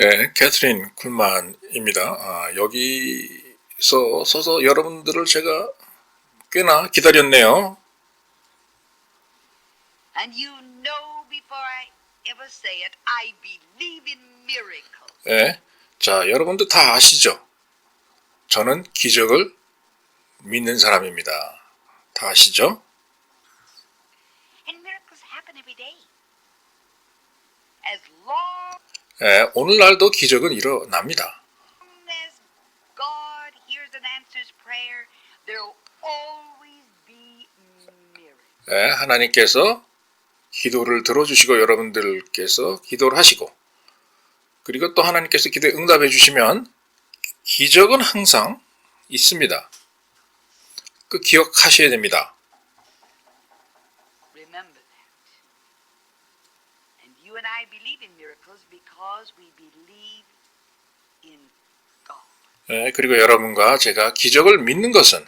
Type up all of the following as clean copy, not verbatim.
예, 캐서린 쿨만입니다. 여기서 서서 여러분들을 제가 꽤나 기다렸네요. And you know before I ever say it, I believe in miracles. 예, 자, 여러분들 다 아시죠? 저는 기적을 믿는 사람입니다. 다 아시죠? And miracles happen every day. As long 예, 오늘날도 기적은 일어납니다. as God hears and answers prayer, there will always be miracles. 예, 하나님께서 기도를 들어주시고 여러분들께서 기도를 하시고 그리고 또 하나님께서 기도에 응답해 주시면 기적은 항상 있습니다. 그 기억하셔야 됩니다. Remember that. And you and I believe in miracles because we believe in God. 예, 그리고 여러분과 제가 기적을 믿는 것은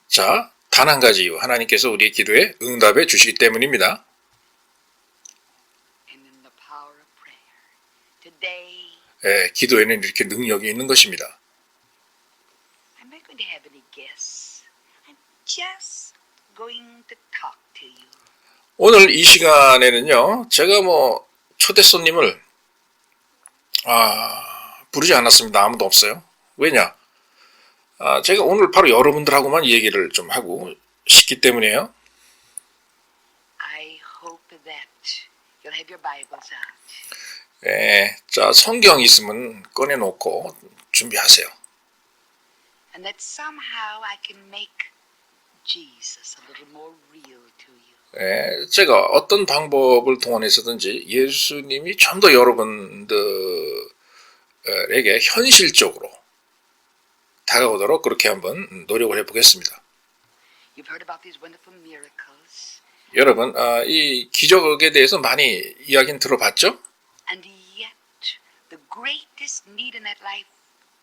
자, 단 한 가지 이유 하나님께서 우리의 기도에 응답해 주시기 때문입니다. And in the power of prayer. Today, 예, 기도에는 이렇게 능력이 있는 것입니다. I'm not going to have any guests. I'm just going to talk to you. 오늘 이 시간에는요, 제가 초대 손님을 부르지 않았습니다. 아무도 없어요. 왜냐? 제가 오늘 바로 여러분들하고만 얘기를 좀 하고 싶기 때문이에요. I hope that you'll have your Bibles out. 예, 자, 성경 있으면 꺼내놓고 준비하세요. And that somehow I can make Jesus a little more real to you. 예, 제가 어떤 방법을 동원해서든지 예수님이 좀 더 여러분들에게 현실적으로 다가오도록 그렇게 한번 노력을 해보겠습니다. You've heard about these wonderful miracles. 여러분, 이 기적에 대해서 많이 이야기는 들어봤죠? And yet, the greatest need in that life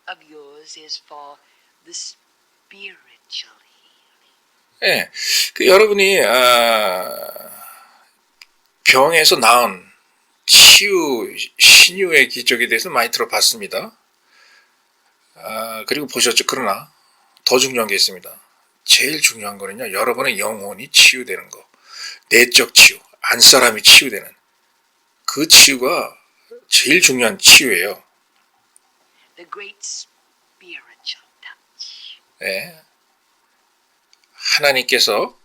of yours is for the spiritual healing. 예, 그 여러분이 병에서 나은 치유, 신유의 기적에 대해서 많이 들어봤습니다. 그리고 보셨죠. 그러나 더 중요한 게 있습니다. 제일 중요한 거는요. 여러분의 영혼이 치유되는 거. 내적 치유, 안사람이 치유되는 그 치유가 제일 중요한 치유예요. The great spiritual touch. 예. 하나님께서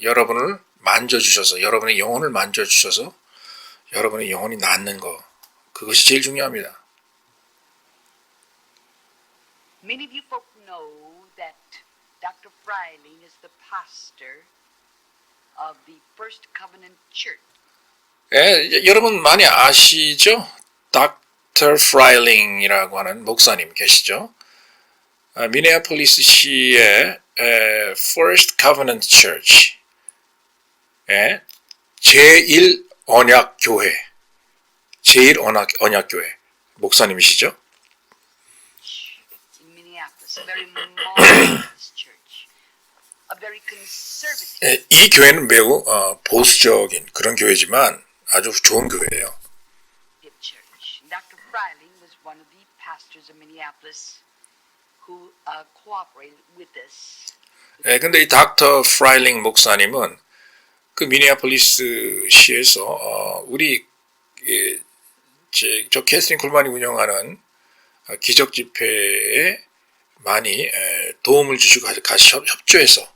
여러분을 만져주셔서 여러분의 영혼을 만져주셔서 여러분의 영혼이 낫는 거 그것이 제일 중요합니다. Many of you folk know that Dr. Freiling is the pastor of the First Covenant Church. 예, 여러분 많이 아시죠? 닥터 프라일링이라고 하는 목사님 계시죠? 미네아폴리스 시의 First Covenant Church 제1 언약 교회 제1 언약 교회 목사님이시죠? In Minneapolis, a very modernist church, a very conservative. 이 교회는 매우 보수적인 그런 교회지만 아주 좋은 교회예요. Church. Dr. Freiling was one of the pastors of Minneapolis who cooperated with us. 근데 이 닥터 프라일링 목사님은 그 미네아폴리스 시에서 우리 저 캐서린 쿨만이 운영하는 기적 집회에 많이 도움을 주시고 같이 협조해서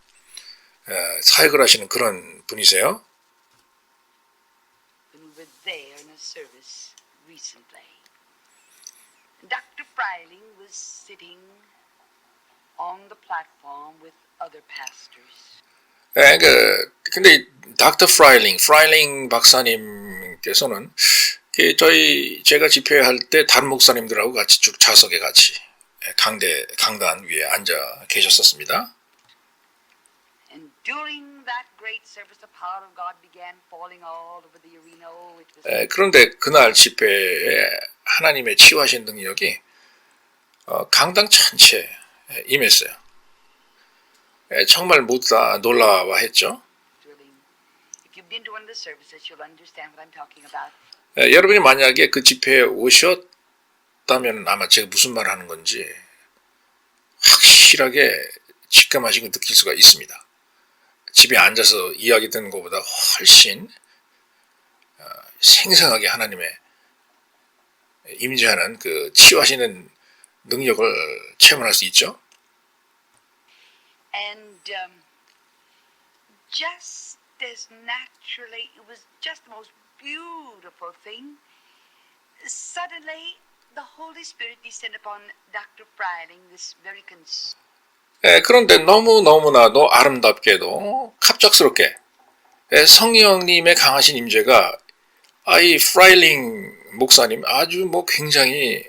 사역을 하시는 그런 분이세요. When we were there in a service recently, Dr. Freiling was sitting on the platform with other pastors. 근데 닥터 프라일링 박사님께서는 제가 집회할 때 다른 목사님들하고 같이 쭉 좌석에 같이 강단 위에 앉아 계셨었습니다. And during that great service, the power of God began falling all over the arena. Oh, it was 그런데 그날 집회에 하나님의 치유하신 능력이 강당 전체에 임했어요. 정말 모두 다 놀라워했죠. thrilling. If you you've been to one of the services, you'll understand what I'm talking about. 여러분이 만약에 그 집회에 오셨다면 아마 제가 무슨 말을 하는 건지 확실하게 직감하시고 느낄 수가 있습니다. 집에 앉아서 이야기 듣는 것보다 훨씬 생생하게 하나님의 임재하는 그 치유하시는 능력을 체험할 수 있죠. And just as naturally, it was just the most beautiful thing. Suddenly, the Holy Spirit descended upon Dr. Freiling, this very 그런데 너무나도 아름답게도 갑작스럽게 성령님의 강하신 임재가 이 프라일링 목사님 아주 굉장히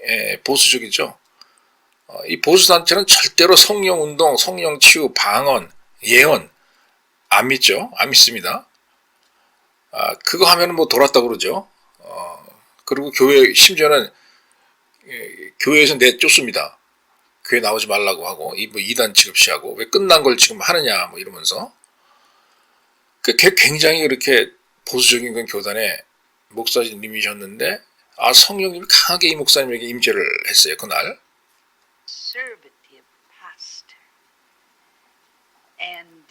보수적이죠. 이 보수단체는 절대로 성령운동, 성령치유, 방언, 예언 안 믿죠. 안 믿습니다. 그거 하면 돌았다고 그러죠. 그리고 교회 심지어는 교회에서 내쫓습니다. 교회 나오지 말라고 하고 이단 취급시하고 왜 끝난 걸 지금 하느냐 이러면서 굉장히 그렇게 보수적인 그 교단의 목사님이셨는데 성령님이 강하게 이 목사님에게 임재를 했어요. 그날. conservative pastor. And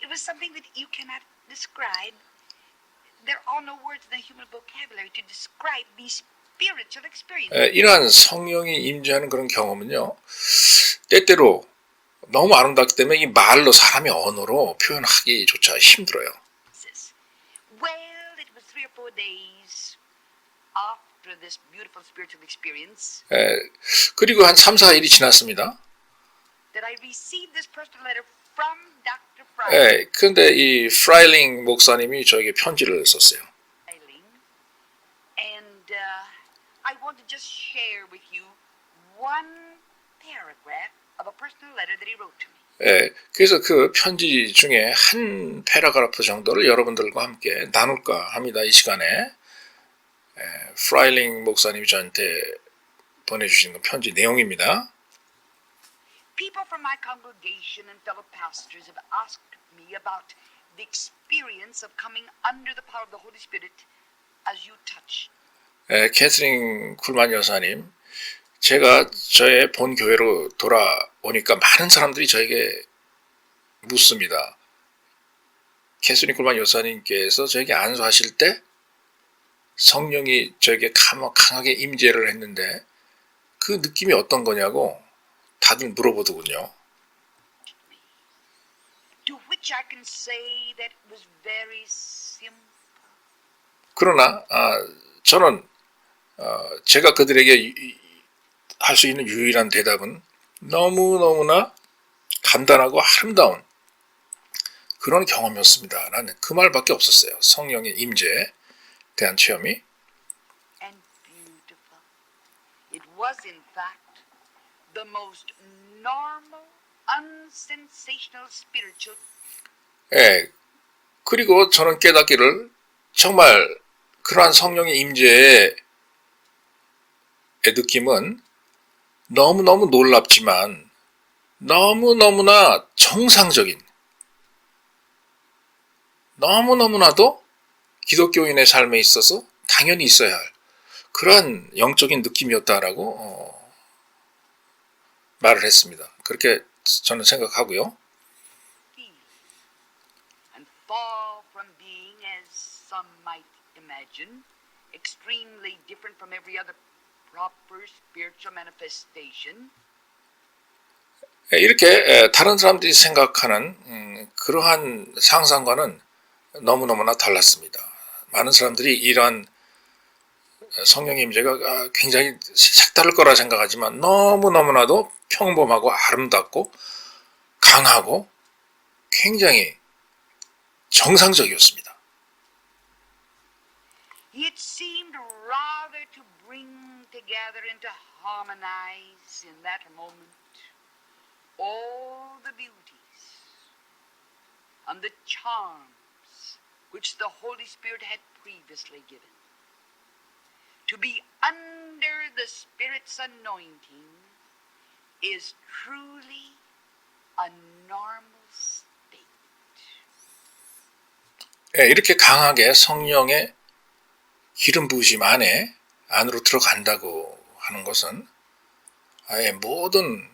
it was something that you cannot describe. There are no words in the human vocabulary to describe these spiritual experiences. 이러한 성령이 임재하는 그런 경험은요. 때때로 너무 아름답기 때문에 이 말로 사람의 언어로 표현하기조차 힘들어요. Well, it was 3 or 4 days after this beautiful spiritual experience 그리고 한 3, 4일이 지났습니다. that I received this personal letter from Dr. Freiling. 그런데 이 프라일링 목사님이 저에게 편지를 썼어요. And I want to just share with you one paragraph of a personal letter that he wrote to me. 그래서 그 편지 중에 한 패러그래프 정도를 여러분들과 함께 나눌까 합니다. 이 시간에 프라일링 목사님이 저한테 보내주신 그 편지 내용입니다. People from my congregation and fellow pastors have asked me about the experience of coming under the power of the Holy Spirit as you touch. 캐서린 쿨만 여사님, 제가 저의 본 교회로 돌아오니까 많은 사람들이 저에게 묻습니다. 캐서린 쿨만 여사님께서 저에게 안수하실 때 성령이 저에게 강하게 임재를 했는데 그 느낌이 어떤 거냐고 다들 물어보더군요. To which I can say that it was very simple. 그러나 저는 제가 그들에게 할 수 있는 유일한 대답은 너무나 간단하고 아름다운 그런 경험이었습니다. 라는 그 말밖에 없었어요. 성령의 임재에 대한 체험이. And beautiful. It was in fact the most normal, unsensational spiritual. 그리고 저는 깨닫기를 정말 그러한 성령의 임재의 느낌은 너무너무 놀랍지만 너무너무나 정상적인, 너무너무나도 기독교인의 삶에 있어서 당연히 있어야 할 그러한 영적인 느낌이었다라고 말을 했습니다. 그렇게 저는 생각하고요. And far from being, as some might imagine, extremely different from every other proper spiritual manifestation. 이렇게 다른 사람들이 생각하는 그러한 상상과는 너무너무나 달랐습니다. 많은 사람들이 이러한 성령의 임재가 굉장히 색다를 거라 생각하지만 너무너무나도 평범하고 아름답고 강하고 굉장히 정상적이었습니다. It seemed rather to bring together and to harmonize in that moment all the beauties and the charms which the Holy Spirit had previously given. To be under the Spirit's anointing is truly a normal state. 이렇게 강하게 성령의 기름 부으심 안으로 들어간다고 하는 것은 아예 모든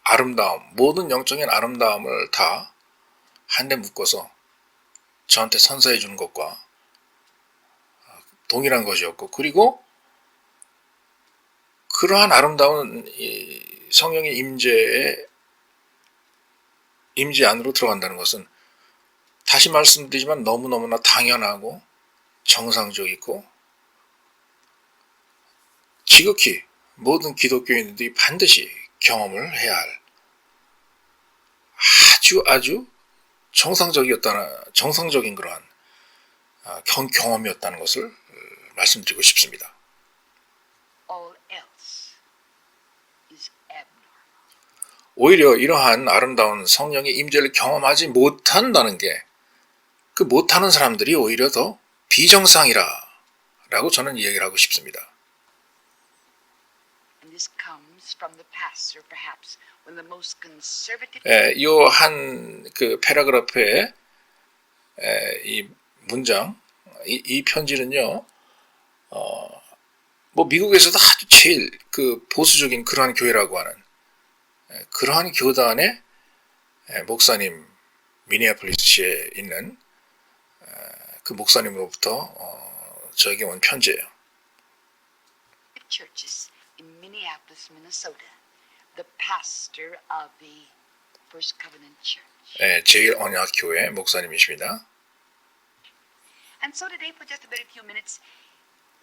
아름다움, 모든 영적인 아름다움을 다 한데 묶어서 저한테 선사해 주는 것과 동일한 것이었고, 그리고 그러한 아름다운 성령의 임재 안으로 들어간다는 것은 다시 말씀드리지만 너무너무나 당연하고 정상적이고 지극히 모든 기독교인들이 반드시 경험을 해야 할 아주 정상적인 그러한 경험이었다는 것을 말씀드리고 싶습니다. All else is abnormal. 오히려 이러한 아름다운 성령의 임재를 경험하지 못한다는 게, 그 못하는 사람들이 오히려 더 비정상이라고 저는 이야기를 하고 싶습니다. And this comes from the pastor, perhaps, when the most conservative. 이 한 그 패러그래프의 이 문장, 이 편지는요, 뭐 미국에서도 아주 제일 그 보수적인 그러한 교회라고 하는 그러한 교단의 목사님, 미니애폴리스에 있는 그 목사님으로부터 저에게 온 편지예요. Churches in Minneapolis, Minnesota, the pastor of the First Covenant Church. 제일 언약 교회 목사님이십니다. And so today, for just a very few minutes,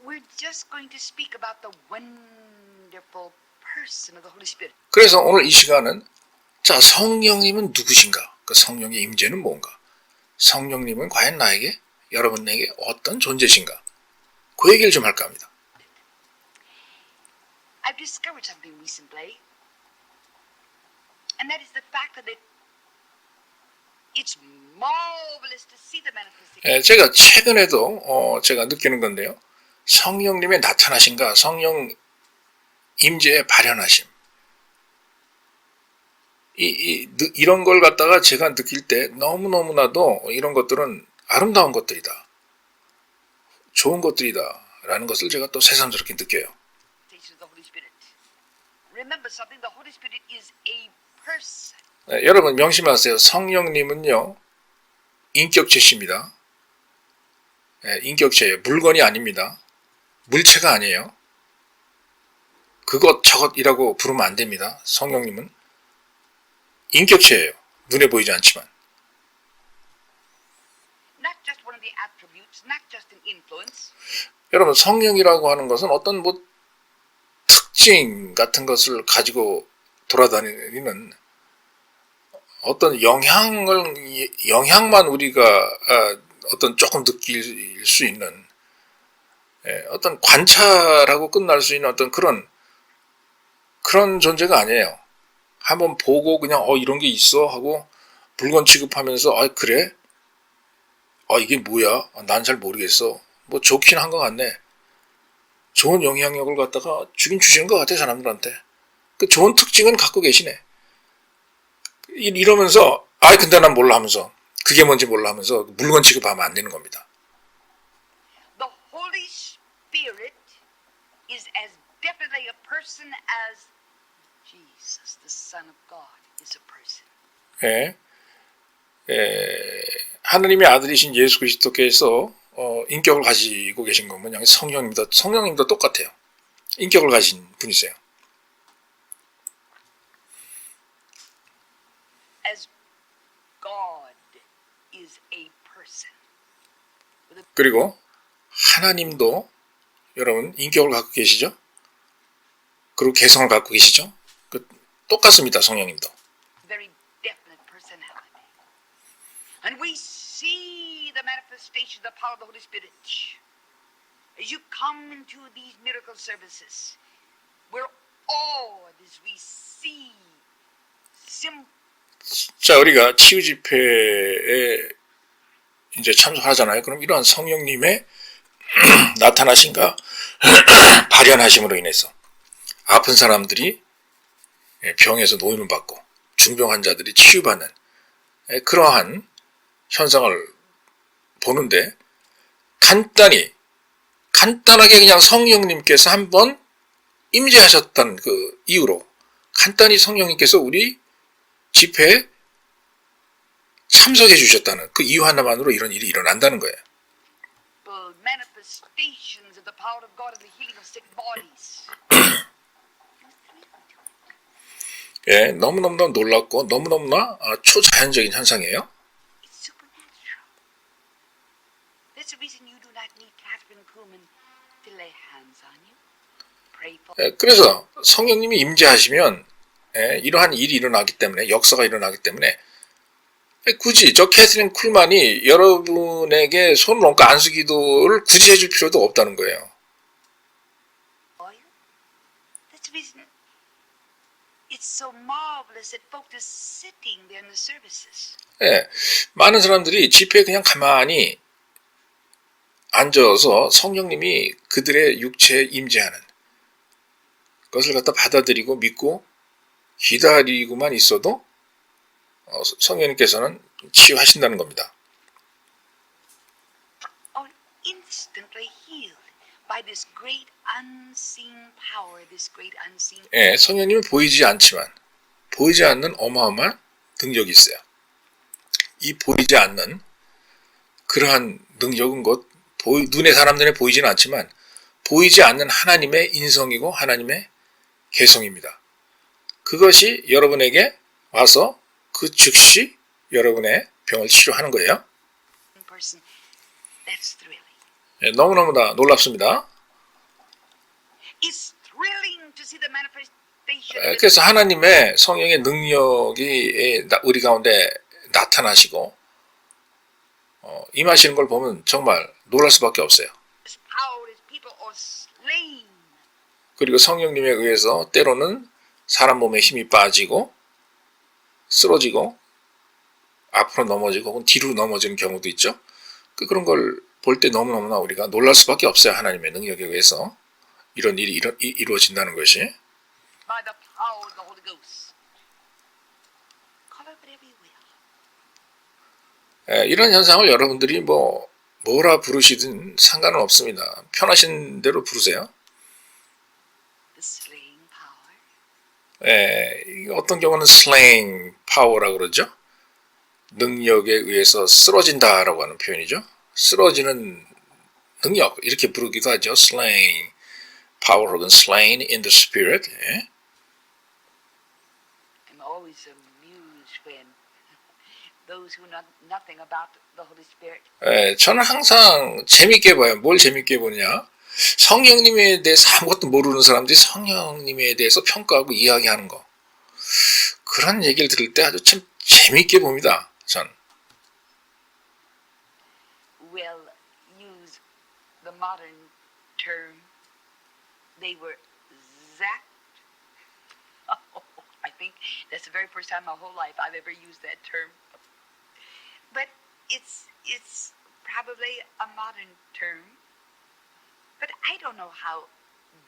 we're just going to speak about the wonderful person of the Holy Spirit. 그래서 오늘 이 시간은 자, 성령님은 누구신가? 그 성령의 임재는 뭔가? 성령님은 과연 나에게, 여러분에게 어떤 존재신가? 그 얘기를 좀 할까 합니다. I've discovered something recently, and that is the fact that it's marvelous to see the manifestation. 제가 최근에도 제가 느끼는 건데요. 성령님의 나타나심과 성령 임재의 발현하심. 이런 걸 갖다가 제가 느낄 때 너무너무나도 이런 것들은 아름다운 것들이다. 좋은 것들이다. 라는 것을 제가 또 새삼스럽게 느껴요. Of the Holy Spirit. Remember something, the Holy Spirit is a person. 여러분 명심하세요. 성령님은요, 인격체십니다. 인격체예요. 물건이 아닙니다. 물체가 아니에요. 그것 저것이라고 부르면 안 됩니다. 성령님은 인격체예요. 눈에 보이지 않지만. Not just one of the attributes, not just an influence. 여러분 성령이라고 하는 것은 어떤 뭐 특징 같은 것을 가지고 돌아다니는 어떤 영향만 우리가 어떤 조금 느낄 수 있는 어떤 관찰하고 끝날 수 있는 어떤 그런 존재가 아니에요. 한번 보고 그냥 이런 게 있어 하고 물건 취급하면서 그래? 이게 뭐야? 난 잘 모르겠어. 뭐 좋긴 한 것 같네. 좋은 영향력을 갖다가 주시는 것 같아, 사람들한테. 그 좋은 특징은 갖고 계시네. 이러면서 근데 난 몰라 하면서, 그게 뭔지 몰라 하면서 물건 취급하면 안 되는 겁니다. The Holy Spirit is as definitely a person as Jesus, the Son of God, is a person. 하느님의 아들이신 예수 그리스도께서 인격을 가지고 계신 건 뭐냐? 성령님도 똑같아요. 인격을 가진 분이세요. As God is a person. 그리고 하나님도 여러분 인격을 갖고 계시죠? 그리고 개성을 갖고 계시죠? 똑같습니다. 성령님도. Very definite personality. And we see the manifestation of the power of the Holy Spirit as you come into these miracle services. We're awed as we see 자, 우리가 치유 집회에 이제 참석하잖아요. 그럼 이러한 성령님의 나타나심과 발현하심으로 인해서 아픈 사람들이 병에서 노임을 받고 중병 환자들이 치유받는 그러한 현상을 보는데 간단하게 그냥 성령님께서 한번 임재하셨다는 그 이유로 간단히 성령님께서 우리 집회에 참석해 주셨다는 그 이유 하나만으로 이런 일이 일어난다는 거예요. Manifestations of the power of God and the healing of sick bodies. 예, 너무너무나 놀랍고 너무너무나 초자연적인 현상이에요. It's supernatural. That's the reason you do not need Catherine Kuhlman to lay hands on you. Pray for. 예, 그래서 성령님이 임재하시면 이러한 일이 일어나기 때문에 역사가 일어나기 때문에 굳이 저 캐서린 쿨만이 여러분에게 손을 얹고 안수기도를 굳이 해줄 필요도 없다는 거예요. That's the reason it's so marvelous that folks are sitting there in the services. 예, 많은 사람들이 집회에 그냥 가만히 앉아서 성령님이 그들의 육체에 임재하는 것을 갖다 받아들이고 믿고 기다리고만 있어도 성령님께서는 치유하신다는 겁니다. Are instantly healed by this great unseen power, this great unseen. 예, 성령님은 보이지 않지만 보이지 않는 어마어마한 능력이 있어요. 이 보이지 않는 그러한 능력은 곧 눈에 사람 눈에 보이지는 않지만 보이지 않는 하나님의 인성이고 하나님의 개성입니다. 그것이 여러분에게 와서 그 즉시 여러분의 병을 치료하는 거예요. Person. That's thrilling. 예, 너무너무나 놀랍습니다. It's thrilling to see the manifestation. 예, 그래서 하나님의 성령의 능력이 우리 가운데 나타나시고 임하시는 걸 보면 정말 놀랄 수밖에 없어요. This power is people are slain. 그리고 성령님에 의해서 때로는 사람 몸에 힘이 빠지고 쓰러지고 앞으로 넘어지고 혹은 뒤로 넘어지는 경우도 있죠. 그런 걸 볼 때 너무너무나 우리가 놀랄 수밖에 없어요. 하나님의 능력에 의해서 이런 일이 이루어진다는 것이. By the power of the Holy Ghost. Call it whatever you will. 이런 현상을 여러분들이 뭐라 부르시든 상관은 없습니다. 편하신 대로 부르세요. The slaying power. 어떤 경우는 slaying power라고 그러죠. 능력에 의해서 쓰러진다라고 하는 표현이죠. 쓰러지는 능력 이렇게 부르기도 하죠. slaying power 혹은 slain in the spirit. 예. I'm always amused when those who know nothing about the Holy Spirit. 저는 항상 재밌게 봐요. 뭘 재밌게 보냐? 성령님에 대해서 아무것도 모르는 사람들이 성령님에 대해서 평가하고 이야기하는 거. 그런 얘기를 들을 때 아주 참 재밌게 봅니다. 전. Will use the modern term. They were zapped. Oh, I think that's the very first time in my whole life I've ever used that term. But it's probably a modern term. But I don't know how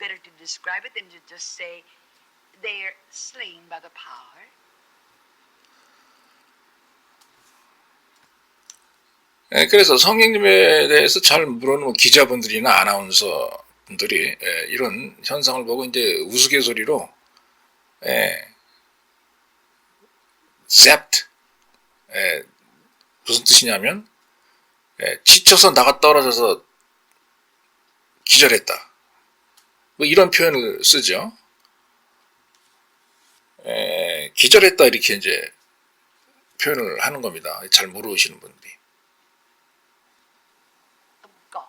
better to describe it than to just say they're slain by the power. 그래서 성령님에 대해서 잘 모르는 기자분들이나 아나운서 분들이 이런 현상을 보고 이제 우스갯소리로 zapped 무슨 뜻이냐면 지쳐서 나가 떨어져서 기절했다. 뭐 이런 표현을 쓰죠. 기절했다 이렇게 이제 표현을 하는 겁니다. 잘 모르시는 분들이. God.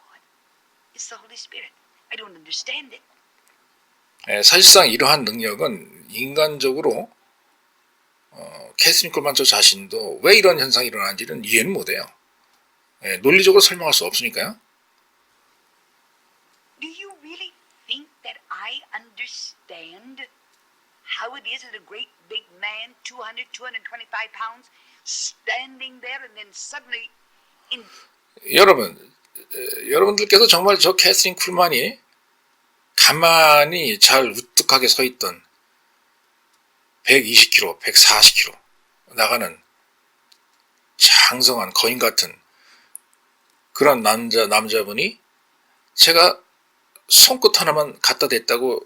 It's the Holy Spirit. I don't understand it. 사실상 이러한 능력은 인간적으로 캐스린 콜만 저 자신도 왜 이런 현상이 일어나는지는 이해는 못해요. 논리적으로 설명할 수 없으니까요. Do you really think that I understand how it is that a great big man, 200, 225 pounds, standing there and then suddenly in 여러분들께서 정말 저 캐스린 쿨만이 가만히 잘 우뚝하게 서 있던 120kg, 140kg 나가는 장성한 거인 같은 그런 남자분이 제가 손끝 하나만 갖다 댔다고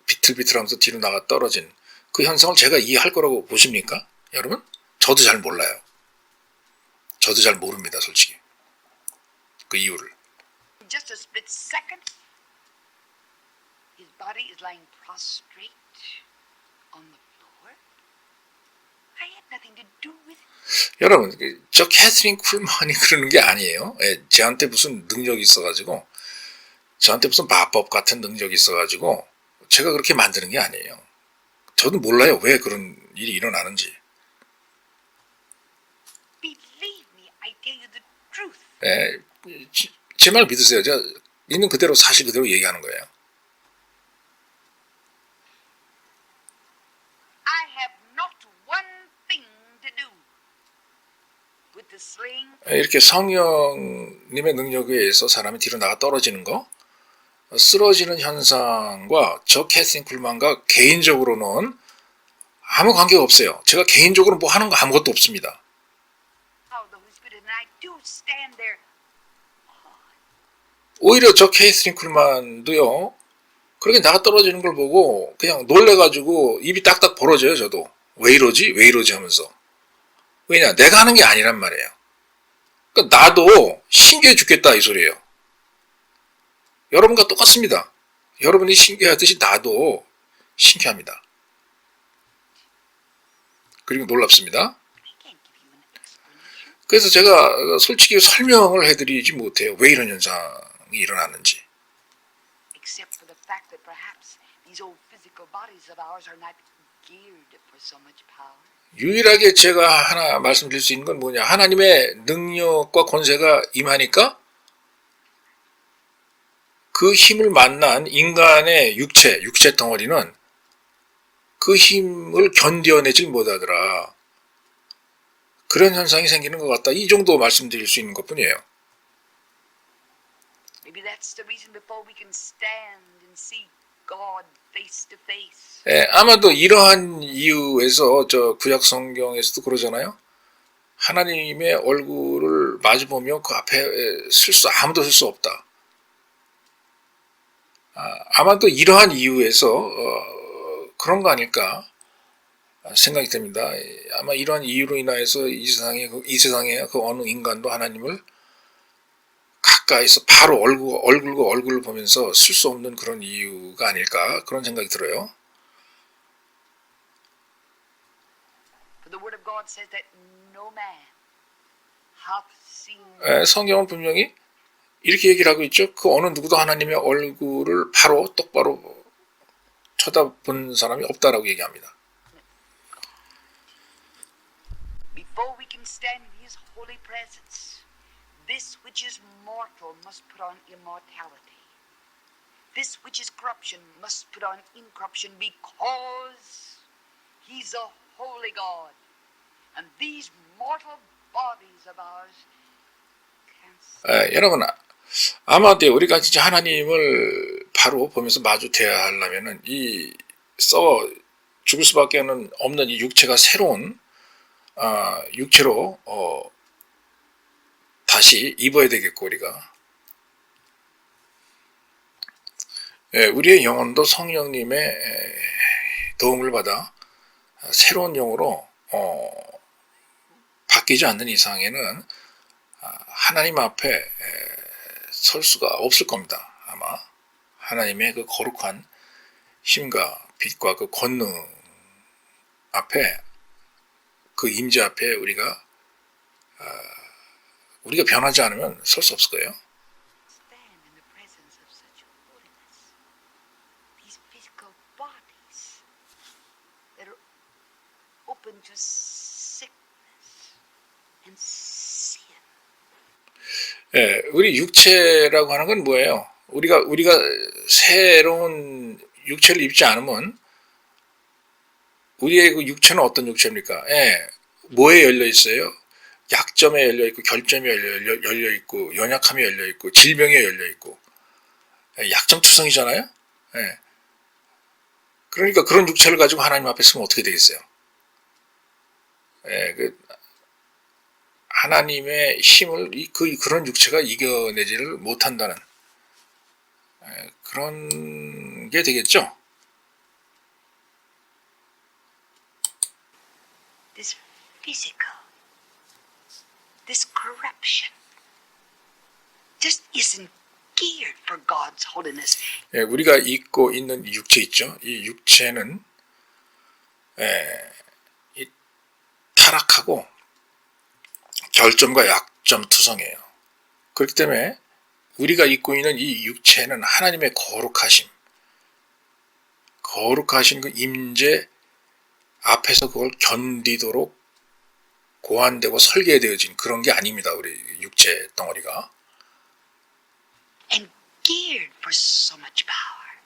비틀비틀하면서 뒤로 나가 떨어진 그 현상을 제가 이해할 거라고 보십니까? 여러분? 저도 잘 몰라요. 저도 잘 모릅니다, 솔직히. 그 이유를. In just a split second, his body is lying prostrate on the floor. I had nothing to do with it. 여러분, 저 캐서린 쿨만이 그러는 게 아니에요. 예, 저한테 무슨 능력이 있어가지고, 저한테 무슨 마법 같은 능력이 있어가지고, 제가 그렇게 만드는 게 아니에요. 저도 몰라요, 왜 그런 일이 일어나는지. Believe me, I tell you the truth. 예, 제 말 믿으세요. 제가 있는 그대로 사실 그대로 얘기하는 거예요. I have not one thing to do with the slaying. 이렇게 성령님의 능력에 의해서 사람이 뒤로 나가 떨어지는 거, 쓰러지는 현상과 저 캐서린 쿨만과 개인적으로는 아무 관계가 없어요. 제가 개인적으로 뭐 하는 거 아무것도 없습니다. How the Holy Spirit and I do stand there. 오히려 저 캐서린 쿨만도요, 그렇게 나가 떨어지는 걸 보고 그냥 놀래가지고 입이 딱딱 벌어져요, 저도. 왜 이러지? 왜 이러지? 하면서. 왜냐? 내가 하는 게 아니란 말이에요. 그러니까 나도 신기해 죽겠다 이 소리예요. 여러분과 똑같습니다. 여러분이 신기하듯이 나도 신기합니다. 그리고 놀랍습니다. I can't give you an explanation. 그래서 제가 솔직히 설명을 해드리지 못해요. 왜 이런 현상이 일어나는지. Except for the fact that perhaps these old physical bodies of ours are not geared for so much power. 유일하게 제가 하나 말씀드릴 수 있는 건 뭐냐. 하나님의 능력과 권세가 임하니까 그 힘을 만난 인간의 육체 덩어리는 그 힘을 견뎌내질 못하더라. 그런 현상이 생기는 것 같다. 이 정도 말씀드릴 수 있는 것뿐이에요. Maybe that's the reason before we can stand and see God face to face. 예, 아마도 이러한 이유에서 저 구약 성경에서도 그러잖아요. 하나님의 얼굴을 마주보며 그 앞에 아무도 쓸 수 없다. 아마도 이러한 이유에서 그런 거 아닐까 생각이 됩니다. 아마 이러한 이유로 인하여서 이 세상에 그 어느 인간도 하나님을 가까이서 바로 얼굴과 얼굴을 보면서 쓸 수 없는 그런 이유가 아닐까 그런 생각이 들어요. For the word of God says that no man hath seen. 성경은 분명히 이렇게 얘기를 하고 있죠. 그 어느 누구도 하나님의 얼굴을 똑바로 쳐다본 사람이 없다라고 얘기합니다. Before we can stand in His holy presence, this which is mortal must put on immortality. This which is corruption must put on incorruption because He's a holy God. And these mortal bodies of ours can't. 여러분, 아마도 우리가 진짜 하나님을 바로 보면서 마주 대해야 하려면은 이 죽을 수밖에 없는 이 육체가 새로운 육체로 다시 입어야 되겠고 우리가 우리의 영혼도 성령님의 도움을 받아 새로운 영으로 바뀌지 않는 이상에는 하나님 앞에 설 수가 없을 겁니다. 아마 하나님의 그 거룩한 힘과 빛과 그 권능 앞에 그 임재 앞에 우리가 변하지 않으면 설 수 없을 거예요. Stand in the presence of such holiness. These physical bodies that are open to sickness and sin. 우리 육체라고 하는 건 뭐예요? 우리가 새로운 육체를 입지 않으면 우리의 그 육체는 어떤 육체입니까? 뭐에 열려 있어요? 약점에 열려 있고 결점에 열려 있고 연약함에 열려 있고 질병에 열려 있고 약점투성이잖아요. 그러니까 그런 육체를 가지고 하나님 앞에 서면 어떻게 되겠어요? 하나님의 힘을 그런 육체가 이겨내지를 못한다는 그런 게 되겠죠. This physical, this corruption just isn't geared for God's holiness. 우리가 입고 있는 육체 있죠. 이 육체는 이 타락하고 결점과 약점 투성이에요. 그렇기 때문에 우리가 입고 있는 이 육체는 하나님의 거룩하신 그 임재 앞에서 그걸 견디도록 고안되고 설계되어진 그런 게 아닙니다. 우리 육체 덩어리가. And geared for so much power.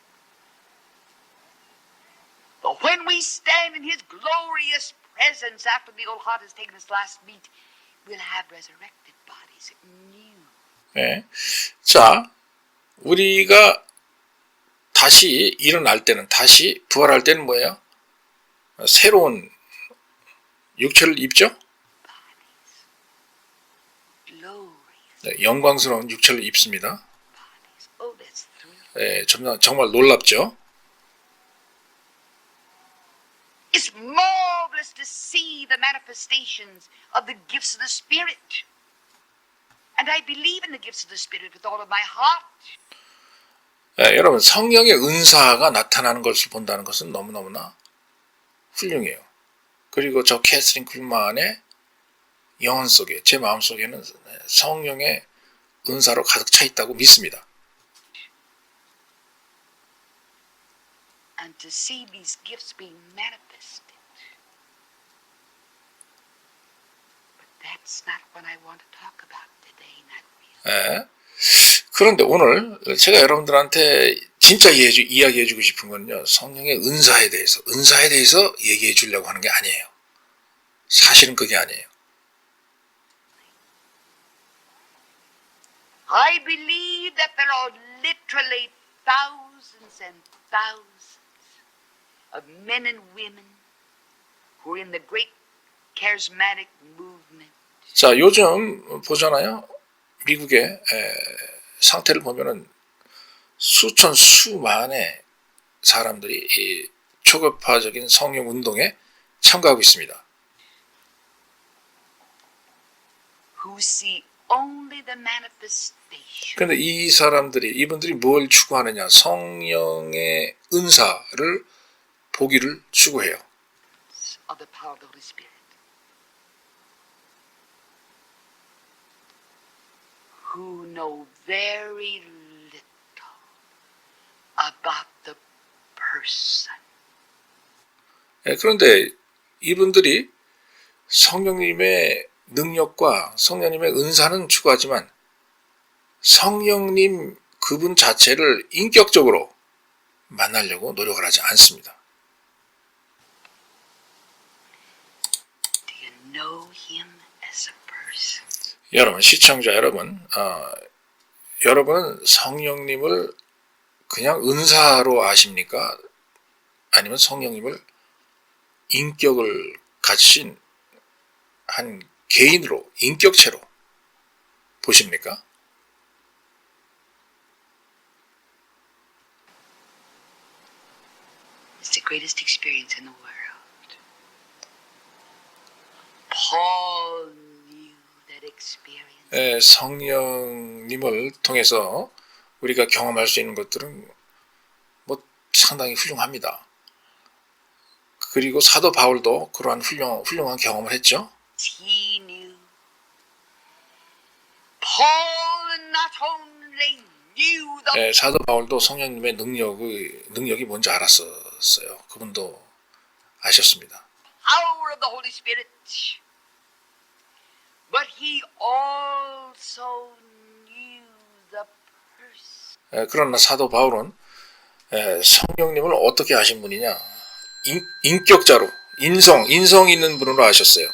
But when we stand in His glorious presence after the old heart has taken its last beat, we'll have resurrected bodies, new. 예. 자, 우리가 다시 일어날 때는, 다시 부활할 때는 뭐예요? 새로운 육체를 입죠? Glorious 영광스러운 육체를 입습니다. bodies. Oh, that's thrilling. 정말 놀랍죠? It's marvelous to see the manifestations of the gifts of the Spirit. And I believe in the gifts of the Spirit with all of my heart. 여러분, 성령의 은사가 나타나는 것을 본다는 것은 너무너무나 훌륭해요. 그리고 저 캐스린 쿨만의 영혼 속에, 제 마음 속에는 성령의 은사로 가득 차 있다고 믿습니다. And to see these gifts being manifested. But that's not what I want to talk about today, not really. 그런데 오늘 제가 여러분들한테 진짜 이야기해주고 싶은 건요, 성령의 은사에 대해서 얘기해 주려고 하는 게 아니에요. 사실은 그게 아니에요. I believe that there are literally thousands and thousands of men and women who are in the great charismatic movement. 자, 요즘 보잖아요. 미국의 상태를 보면은 수천 수만의 사람들이 이 초급파적인 성령 운동에 참가하고 있습니다. Who see only the manifestation 그런데 이분들이 뭘 추구하느냐? 성령의 은사를 보기를 추구해요. of the power of the Holy Spirit. Who know very little about the person. 그런데 이분들이 성령님의 능력과 성령님의 은사는 추구하지만 성령님 그분 자체를 인격적으로 만나려고 노력을 하지 않습니다. Do you know him as a person? 여러분, 시청자 여러분, 여러분은 성령님을 그냥 은사로 아십니까? 아니면 성령님을 인격을 가진 한 개인으로, 인격체로 보십니까? It's the greatest experience in the world. Paul knew that experience. 성령님을 통해서 우리가 경험할 수 있는 것들은 뭐 상당히 훌륭합니다. 그리고 사도 바울도 그러한 훌륭한 경험을 했죠. He knew. Paul not only knew the 사도 바울도 성령님의 능력이 뭔지 알았었어요. 그분도 아셨습니다. power of the Holy Spirit, but he also knew the person. 그러나 사도 바울은 성령님을 어떻게 아신 분이냐? 인격자로, 인성 있는 분으로 아셨어요.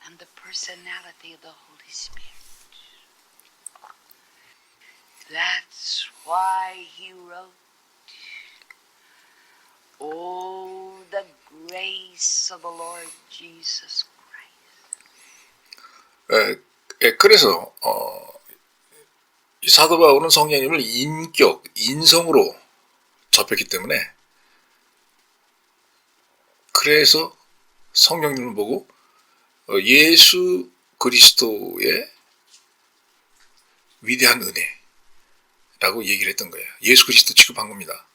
And the personality of the Holy Spirit. That's why he wrote, oh, the grace of the Lord Jesus Christ. 그래서 이 사도 바울은 성령님을 인성으로 접했기 때문에 그래서 성령님을 보고 예수 그리스도의 위대한 은혜라고 얘기를 했던 거예요. 예수 그리스도 취급한 겁니다.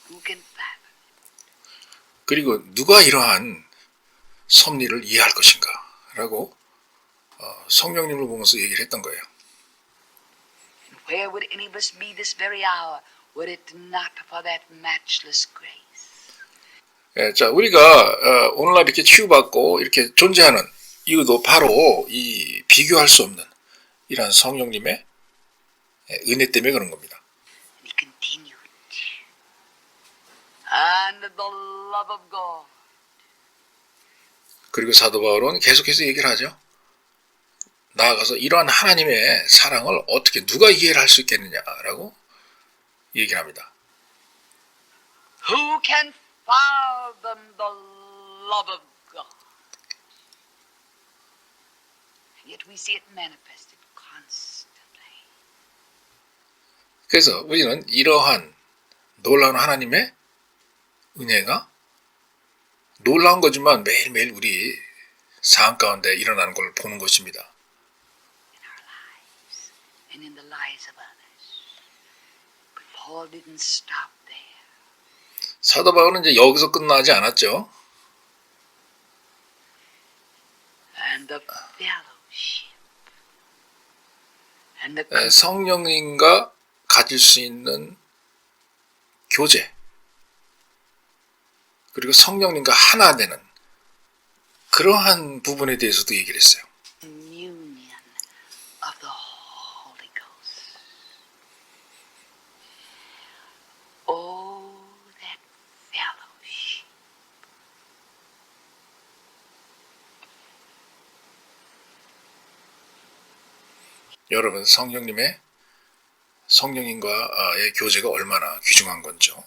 Who can fathom? 그리고 누가 이러한 섭리를 이해할 것인가 라고 성령님을 보면서 얘기를 했던 거예요. Where would any of us be this very hour were it not for that matchless grace? 자, 우리가 오늘날 이렇게 치유받고 이렇게 존재하는 이유도 바로 이 비교할 수 없는 이러한 성령님의 은혜 때문에 그런 겁니다. And he continued. And the love of God. 그리고 사도 바울은 계속해서 얘기를 하죠. 나아가서 이러한 하나님의 사랑을 어떻게 누가 이해를 할 수 있겠느냐라고 얘기를 합니다. Who can fathom the love of God? Yet we see it manifested constantly. 그래서 우리는 이러한 놀라운 하나님의 은혜가 놀라운 거지만 매일매일 우리 삶 가운데 일어나는 걸 보는 것입니다. In our lives and in the lives of others. But Paul didn't stop there. 사도 바울은 이제 여기서 끝나지 않았죠. And the fellowship. And the 성령님과 가질 수 있는 교제 그리고 성령님과 하나 되는 그러한 부분에 대해서도 얘기를 했어요. communion of the Holy Ghost. Oh, that fellowship. 여러분 성령님과의 교제가 얼마나 귀중한 건지요.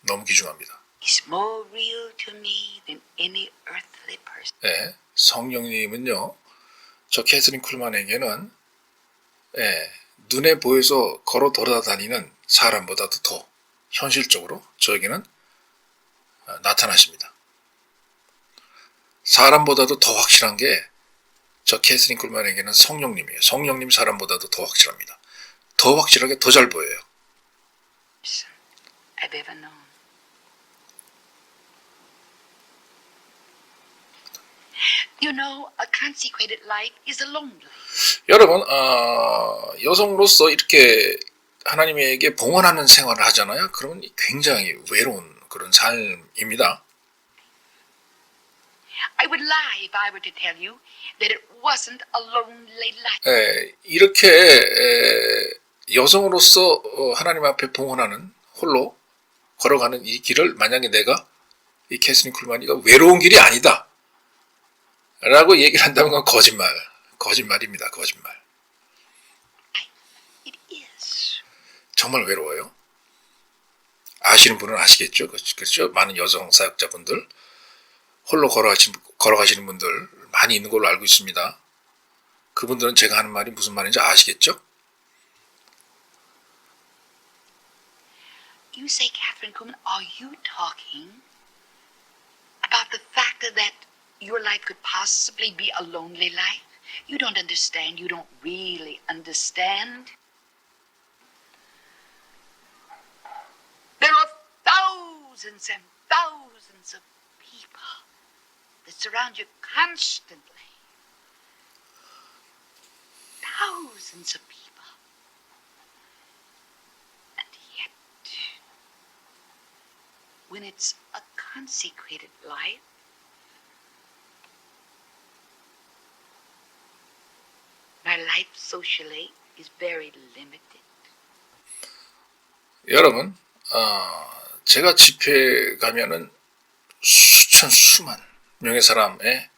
너무 귀중합니다. It's more real to me than any earthly person. 네, 성령님은요. 저 캐서린 쿨만에게는 눈에 보여서 걸어 돌아다니는 사람보다도 더 현실적으로 저에게는 나타나십니다. 사람보다도 더 확실한 게 저 캐서린 쿨만에게는 성령님이에요. 성령님 사람보다도 더 확실합니다. 더 확실하게 더 잘 보여요. Person I've ever known. You know, a consecrated life is a lonely. 여러분, 여성으로서 이렇게 하나님에게 봉헌하는 생활을 하잖아요. 그러면 굉장히 외로운 그런 삶입니다. I would lie if I were to tell you that it wasn't a lonely life. 이렇게 여성으로서 하나님 앞에 봉헌하는 홀로 걸어가는 이 길을 만약에 내가 이 캐서린 쿨만이가 외로운 길이 아니다 라고 얘기를 한다면 그건 거짓말입니다. 거짓말. It is. 정말 외로워요. 아시는 분은 아시겠죠. 그렇죠? 많은 여성 사역자분들 홀로 걸어가시는 분들 많이 있는 걸로 알고 있습니다. 그분들은 제가 하는 말이 무슨 말인지 아시겠죠? You say, Catherine Kuhlman, are you talking about the fact that your life could possibly be a lonely life? You don't understand. You don't really understand. There are thousands and thousands of people that surround you constantly. Thousands of people. And yet, when it's a consecrated life, my life socially is very limited. 여러분, 제가 집회 가면은 수만 명의 사람에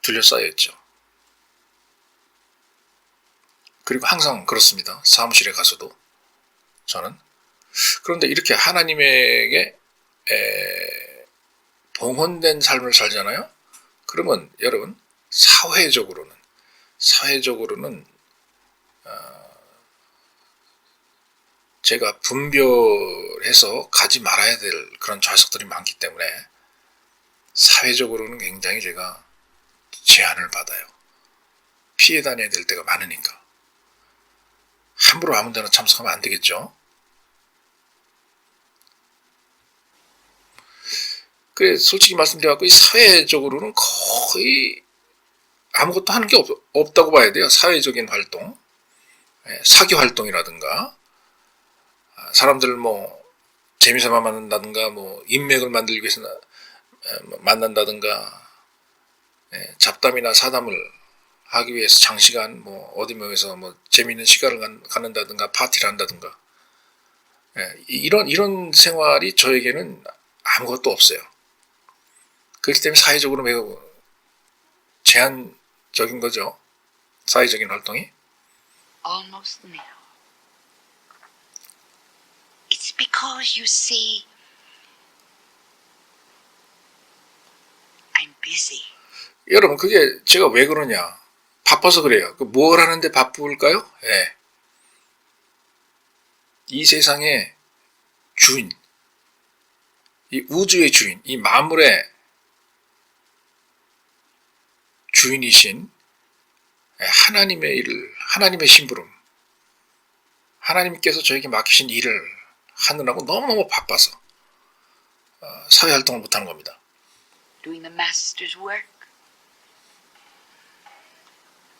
둘러싸여 있죠. 그리고 항상 그렇습니다. 사무실에 가서도 저는 그런데 이렇게 하나님에게 봉헌된 삶을 살잖아요. 그러면 여러분 사회적으로는 제가 분별해서 가지 말아야 될 그런 좌석들이 많기 때문에 사회적으로는 굉장히 제가 제한을 받아요. 피해 다녀야 될 때가 많으니까. 함부로 아무 데나 참석하면 안 되겠죠. 그래 솔직히 말씀드려갖고 이 사회적으로는 거의 아무것도 하는 게 없다고 봐야 돼요. 사회적인 활동, 사교 활동이라든가 사람들 뭐 재미삼아 만난다든가 뭐 인맥을 만들기 위해서 만난다든가 잡담이나 사담을 하기 위해서 장시간 뭐 어디 모여서 뭐 재미있는 시간을 갖는다든가 파티를 한다든가 이런 생활이 저에게는 아무것도 없어요. 그렇기 때문에 사회적으로 매우 제한적인 거죠. 사회적인 활동이. Almost now. It's because you see, I'm busy. 여러분 그게 제가 왜 그러냐. 바빠서 그래요. 뭘 하는데 바쁠까요? 예. 이 세상의 주인, 이 우주의 주인, 이 만물의 주인이신 하나님의 일을, 하나님의 심부름, 하나님께서 저에게 맡기신 일을 하느라고 너무너무 바빠서 사회활동을 못하는 겁니다. Doing the master's work.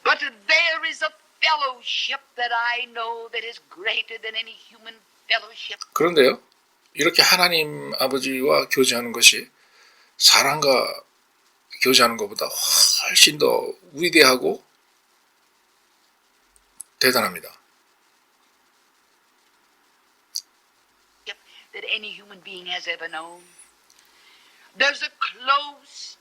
But there is a fellowship that I know that is greater than any human fellowship. 그런데요, 이렇게 하나님 아버지와 교제하는 것이 사람과 교제하는 것보다 훨씬 더 위대하고 대단합니다. That any human being has ever known. There's a closeness.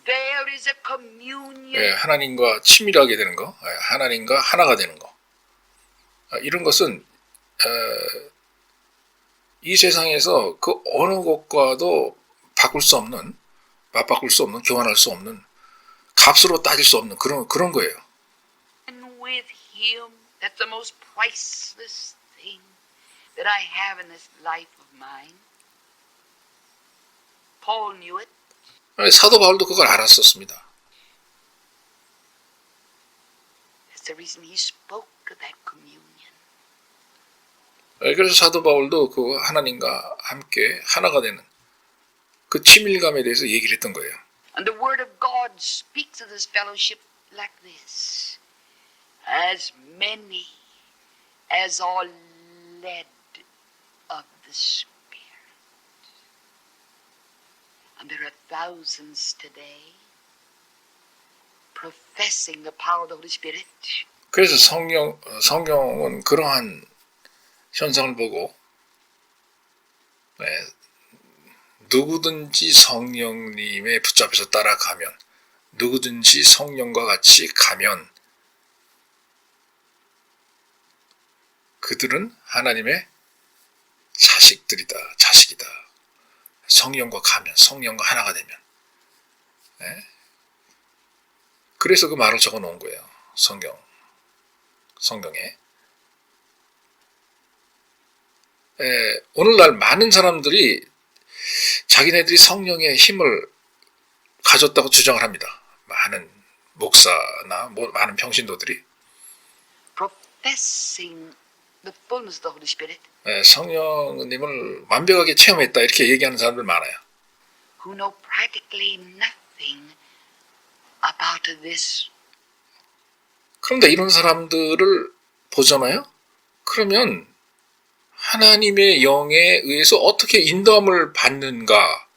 There is a communion. 하나님과 친밀하게 되는 거, 하나님과 하나가 되는 거. 이런 것은 이 세상에서 그 어느 것과도 바꿀 수 없는, 맞바꿀 수 없는, 교환할 수 없는, 값으로 따질 수 없는 그런 거예요. And with Him, that's the most priceless thing that I have in this life of mine. Paul knew it. 사도 바울도 그걸 알았었습니다. That's the reason he spoke of that communion. 그래서 사도 바울도 그 하나님과 함께 하나가 되는 그 친밀감에 대해서 얘기를 했던 거예요. And the Word of God speaks of this fellowship like this. As many as are led of the Spirit. And there are thousands today professing the power of the Holy Spirit. 그래서 성경은 그러한 현상을 보고 누구든지 성령님의 붙잡혀서 따라가면, 누구든지 성령과 같이 가면 그들은 하나님의 자식이다. 성령과 가면, 성령과 하나가 되면. 그래서 그 말을 적어 놓은 거예요. 성경에. 오늘날 많은 사람들이 자기네들이 성령의 힘을 가졌다고 주장을 합니다. 많은 목사나 많은 평신도들이 Professing the fullness of the Holy Spirit. 성령님을 완벽하게 체험했다 이렇게 얘기하는 사람들 많아요. Who know practically nothing about this. 그런데 이런 사람들을 보잖아요. 그러면 하나님의 영에 의해서 어떻게 인도함을 받는가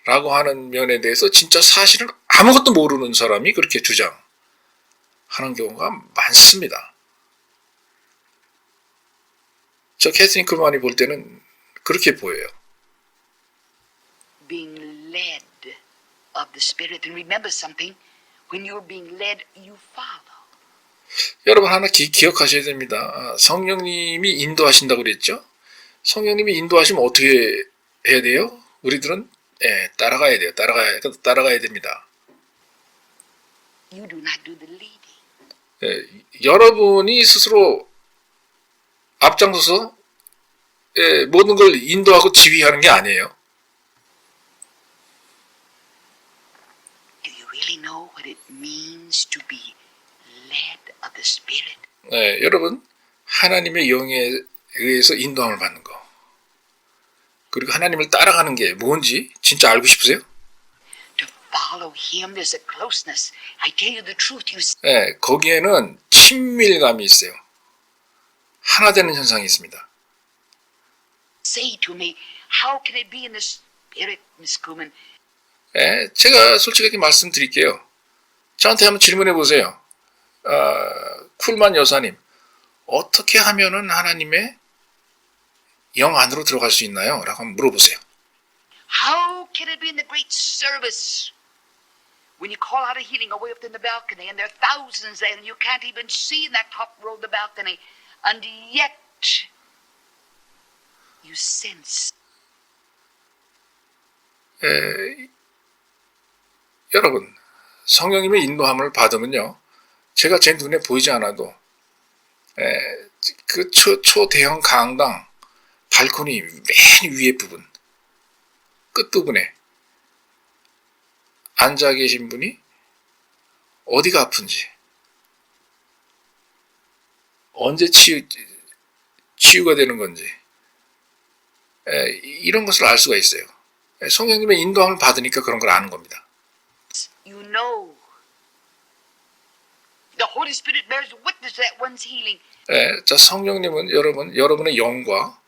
라고 하는 면에 대해서 진짜 사실은 아무것도 모르는 사람이 그렇게 주장하는 경우가 많습니다. 저 캐서린 클만이 볼 때는 그렇게 보여요. Being led of the Spirit. And remember something, when you're being led, you follow. 여러분 하나 기억하셔야 됩니다. 성령님이 인도하신다고 그랬죠? 성령님이 인도하시면 어떻게 해야 돼요? 우리들은 따라가야 돼요. 따라가야 됩니다. You do not do the leading. 여러분이 스스로 앞장서서 모든 걸 인도하고 지휘하는 게 아니에요. Do you really know what it means to be led of the Spirit? 여러분 하나님의 영에 의해서 인도함을 받는 거, 그리고 하나님을 따라가는 게 뭔지 진짜 알고 싶으세요? To follow Him, there's a closeness. I tell you the truth. 거기에는 친밀감이 있어요. 하나 되는 현상이 있습니다. Say to me, how can it be in the Spirit, Miss Kuhlman? 제가 솔직하게 말씀드릴게요. 저한테 한번 질문해 보세요. 쿨만 여사님, 어떻게 하면은 하나님의 영 안으로 들어갈 수 있나요? 라고 한번 물어보세요. How can it be in the great service when you call out a healing away up in the balcony and there are thousands there and you can't even see in that top row of the balcony and yet you sense. 여러분, 성령님의 인도함을 받으면요, 제가 제 눈에 보이지 않아도 그 초대형 강당 발코니 맨 위에 부분, 끝부분에 앉아 계신 분이 어디가 아픈지, 언제 치유가 되는 건지, 이런 것을 알 수가 있어요. 성령님의 인도함을 받으니까 그런 걸 아는 겁니다. You know. The Holy Spirit bears witness that one's healing. 자, 성령님은 여러분의 영과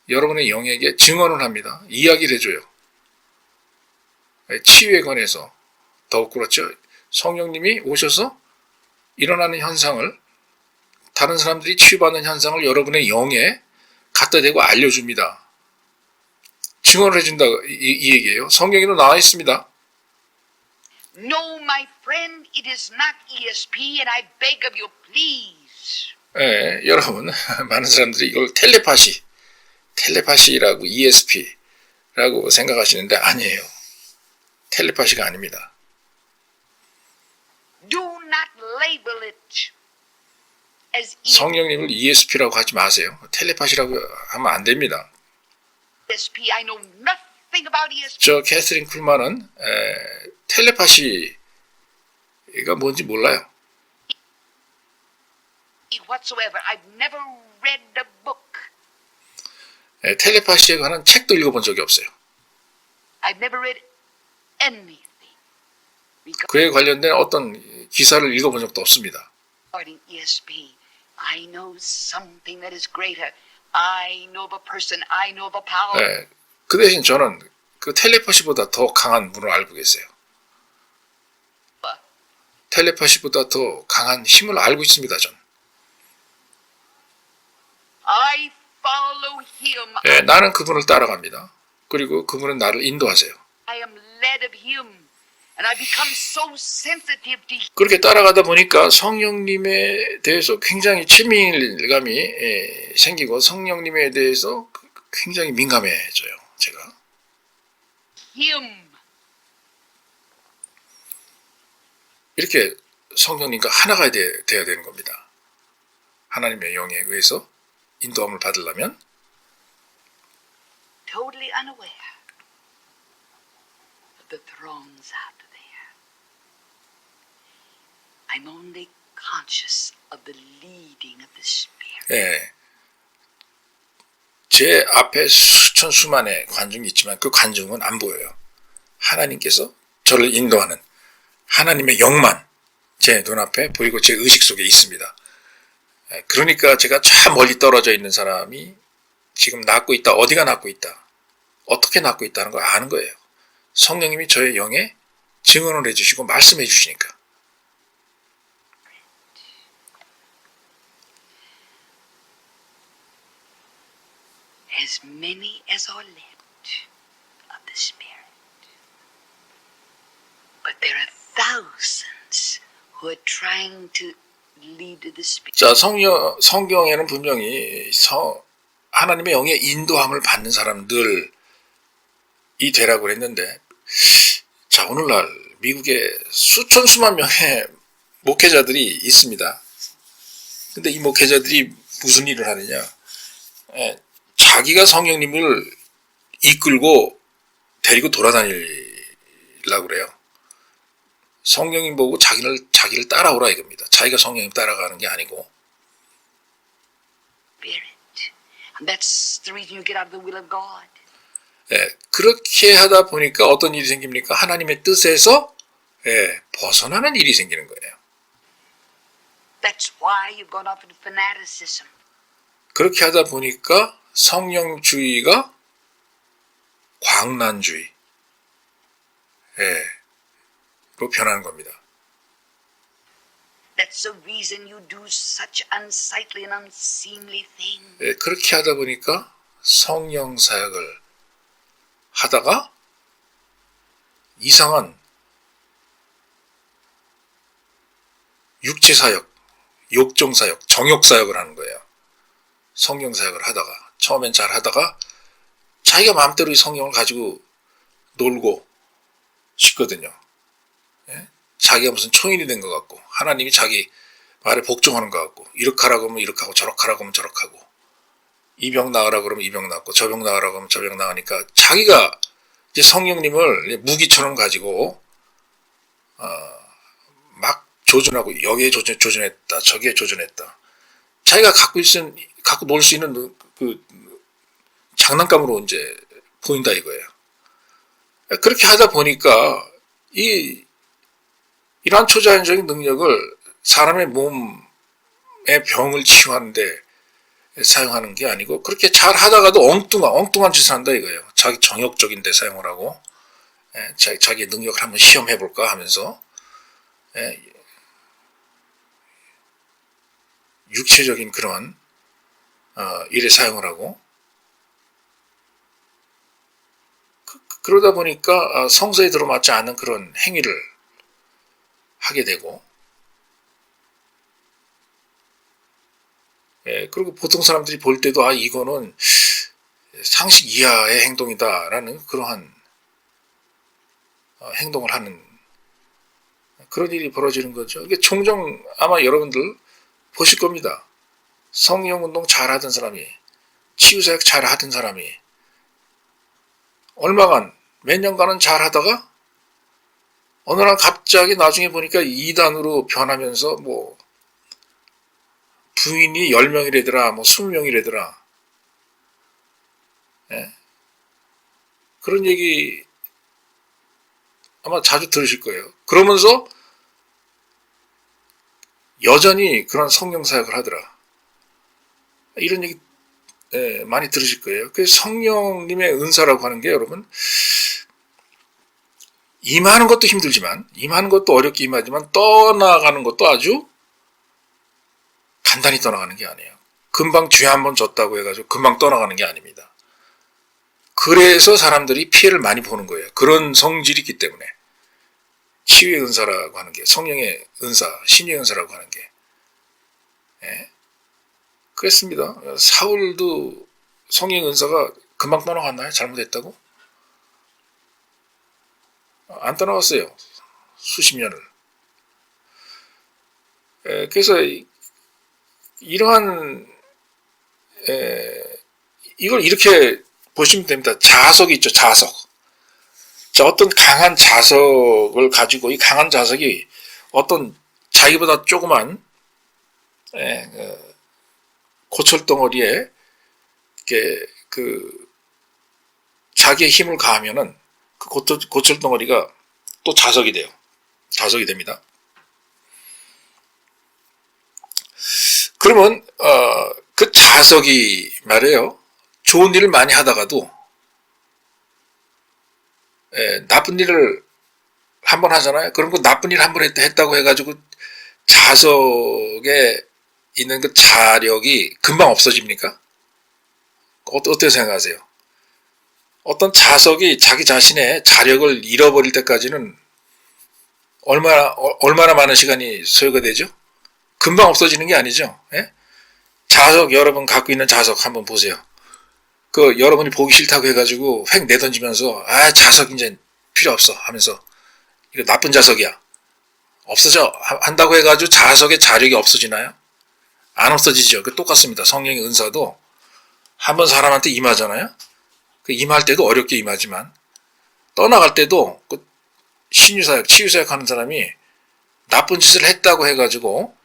여러분의 영에게 증언을 합니다. 이야기를 해줘요. 치유에 관해서 더욱 그렇죠. 성령님이 오셔서 일어나는 현상을, 다른 사람들이 치유받는 현상을 여러분의 영에 갖다 대고 알려줍니다. 증언을 해준다, 이 얘기예요. 성경에도 나와 있습니다. No, my friend, it is not ESP, and I beg of you, please. 여러분, 많은 사람들이 이걸 텔레파시라고 ESP라고 생각하시는데 아니에요. 텔레파시가 아닙니다. Do not label it as 성령님을 ESP라고 하지 마세요. 텔레파시라고 하면 안 됩니다. ESP. I know nothing about ESP. 저 캐서린 쿨만은 텔레파시가 뭔지 몰라요. Whatsoever. I've never read a book. 텔레파시에 관한 책도 읽어본 적이 없어요. I've never read anything 그에 관련된 어떤 기사를 읽어본 적도 없습니다. regarding ESP. I know something that is greater. I know of a person. I know of a power. 그 대신 저는 그 텔레파시보다 더 강한 분을 알고 계세요. 텔레파시보다 더 강한 힘을 알고 있습니다. 전. I follow him. 나는 그분을 따라갑니다. 그리고 그분은 나를 인도하세요. I am led of him. And I become so sensitive to him. 그렇게 따라가다 보니까 성령님에 대해서 굉장히 친밀감이 생기고 성령님에 대해서 굉장히 민감해져요. 제가. 이렇게 성령님과 하나가 돼야 되는 겁니다. 하나님의 영에 의해서 인도함을 받으려면 Totally unaware of the thrones out there. I'm only conscious of the leading of the Spirit. 제 앞에 수천 수만의 관중이 있지만 그 관중은 안 보여요. 하나님께서 저를 인도하는 하나님의 영만 제 눈앞에 보이고 제 의식 속에 있습니다. 그러니까 제가 저 멀리 떨어져 있는 사람이 지금 낫고 있다, 어디가 낫고 있다, 어떻게 낫고 있다는 걸 아는 거예요. 성령님이 저의 영에 증언을 해주시고 말씀해 주시니까. As many as are led of the Spirit. But there are thousands who are trying to lead to the Spirit. 자, 성경에는 분명히 하나님의 영의 인도함을 받는 사람들이 되라고 했는데, 자, 오늘날 미국에 수천 수만 명의 목회자들이 있습니다. 근데 이 목회자들이 무슨 일을 하느냐? 자기가 성령님을 이끌고 데리고 돌아다니려고 그래요. 성령님 보고 자기를 따라오라 이겁니다. 자기가 성령님 따라가는 게 아니고. Spirit. And that's the reason you get out of the will of God. 그렇게 하다 보니까 어떤 일이 생깁니까? 하나님의 뜻에서 벗어나는 일이 생기는 거예요. That's why you've gone off into fanaticism. 그렇게 하다 보니까 성령주의가 광란주의 로 변하는 겁니다. That's the reason you do such unsightly and unseemly things. 그렇게 하다 보니까 성령 사역을 하다가 이상한 육체 사역, 욕정 사역, 정욕 사역을 하는 거예요. 성령 사역을 하다가 처음엔 잘 하다가 자기가 마음대로 이 성령을 가지고 놀고 싶거든요. 자기가 무슨 초인이 된 것 같고 하나님이 자기 말에 복종하는 것 같고 이렇게 하라고 하면 이렇게 하고 저렇게 하라고 하면 저렇게 하고 이 병 나으라고 그러면 이 병 나았고 저 병 나으라고 하면 저 병 나으니까 자기가 이제 성령님을 무기처럼 가지고 막 조준하고 여기에 조준했다 저기에 조준했다 자기가 갖고 놀 수 있는 그 장난감으로 이제 보인다 이거예요. 그렇게 하다 보니까 이러한 초자연적인 능력을 사람의 몸의 병을 치유하는데 사용하는 게 아니고 그렇게 잘 하다가도 엉뚱한 짓을 한다 이거예요. 자기 정욕적인 데 사용을 하고 자기의 능력을 한번 시험해볼까 하면서 육체적인 그런 일에 사용을 하고 그러다 보니까 성서에 들어맞지 않는 그런 행위를 하게 되고 그리고 보통 사람들이 볼 때도 이거는 상식 이하의 행동이다라는 그러한 행동을 하는 그런 일이 벌어지는 거죠. 이게 종종 아마 여러분들 보실 겁니다. 성령운동 잘하던 사람이 치유사역 잘하던 사람이 몇 년간은 잘하다가 어느 날 갑자기 나중에 보니까 2단으로 변하면서 뭐 부인이 10명이라더라 20명이라더라 그런 얘기 아마 자주 들으실 거예요. 그러면서 여전히 그런 성령 사역을 하더라 이런 얘기 많이 들으실 거예요. 그래서 성령님의 은사라고 하는 게 여러분 임하는 것도 힘들지만 임하는 것도 어렵게 임하지만 떠나가는 것도 아주 간단히 떠나가는 게 아니에요. 금방 죄 한번 졌다고 해가지고 금방 떠나가는 게 아닙니다. 그래서 사람들이 피해를 많이 보는 거예요. 그런 성질이 있기 때문에 치유의 은사라고 하는 게 성령의 은사, 신의 은사라고 하는 게 그랬습니다. 사울도 성령의 은사가 금방 떠나갔나요? 잘못했다고? 안 떠나갔어요. 수십 년을. 그래서 이러한 이걸 이렇게 보시면 됩니다. 자석이 있죠. 자석. 자, 어떤 강한 자석을 가지고 이 강한 자석이 어떤 자기보다 조그만 고철덩어리에 자기의 힘을 가하면은 그 고철덩어리가 또 자석이 돼요. 자석이 됩니다. 그러면 그 자석이 말이에요. 좋은 일을 많이 하다가도 나쁜 일을 한번 하잖아요. 그럼 그 나쁜 일 한번 했다고 해가지고 자석에 있는 그 자력이 금방 없어집니까? 어떻게 생각하세요? 어떤 자석이 자기 자신의 자력을 잃어버릴 때까지는 얼마나 많은 시간이 소요가 되죠? 금방 없어지는 게 아니죠. 예? 자석 여러분 갖고 있는 자석 한번 보세요. 그 여러분이 보기 싫다고 해가지고 획 내던지면서 자석 이제 필요 없어 하면서 이거 나쁜 자석이야. 없어져 한다고 해가지고 자석의 자력이 없어지나요? 안 없어지죠. 그 똑같습니다. 성령의 은사도 한번 사람한테 임하잖아요. 그 임할 때도 어렵게 임하지만 떠나갈 때도 그 신유사역, 치유사역 하는 사람이 나쁜 짓을 했다고 해가지고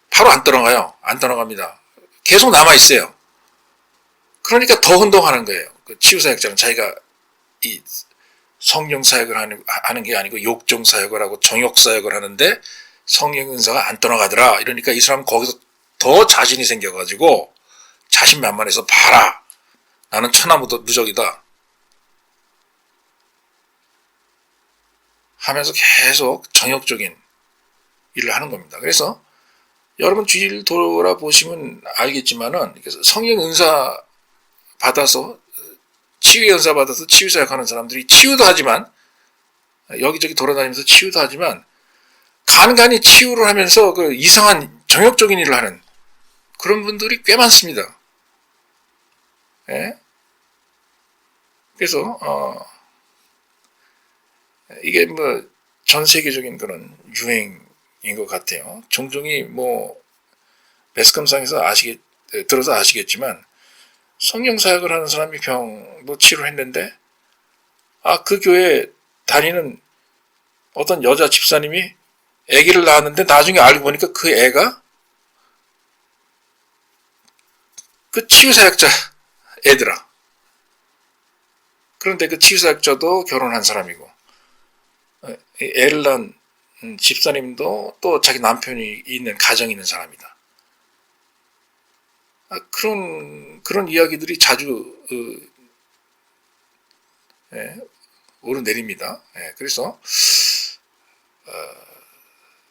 바로 안 떠나가요. 안 떠나갑니다. 계속 남아있어요. 그러니까 더 혼동하는 거예요. 그 치유사역자는 자기가 이 성령사역을 하는 게 아니고 욕종사역을 하고 정욕사역을 하는데 성령 은사가 안 떠나가더라. 이러니까 이 사람은 거기서 더 자신이 생겨가지고 자신만만해서 봐라. 나는 천하무적이다. 하면서 계속 정욕적인 일을 하는 겁니다. 그래서 여러분 주위를 돌아보시면 알겠지만은 성령 은사 받아서 치유의 은사 받아서 치유사역 하는 사람들이 치유도 하지만 여기저기 돌아다니면서 치유도 하지만 간간히 치유를 하면서 그 이상한 정욕적인 일을 하는 그런 분들이 꽤 많습니다. 예? 그래서 이게 뭐 전 세계적인 그런 유행인 것 같아요. 종종이 뭐 매스컴상에서 들어서 아시겠지만 성령 사역을 하는 사람이 병도 치료했는데 그 교회에 다니는 어떤 여자 집사님이 아기를 낳았는데 나중에 알고 보니까 그 애가 그 치유사역자 애더라. 그런데 그 치유사역자도 결혼한 사람이고 애를 낳은 집사님도 또 자기 남편이 있는 가정이 있는 사람이다. 그런 이야기들이 자주 오르내립니다. 그래서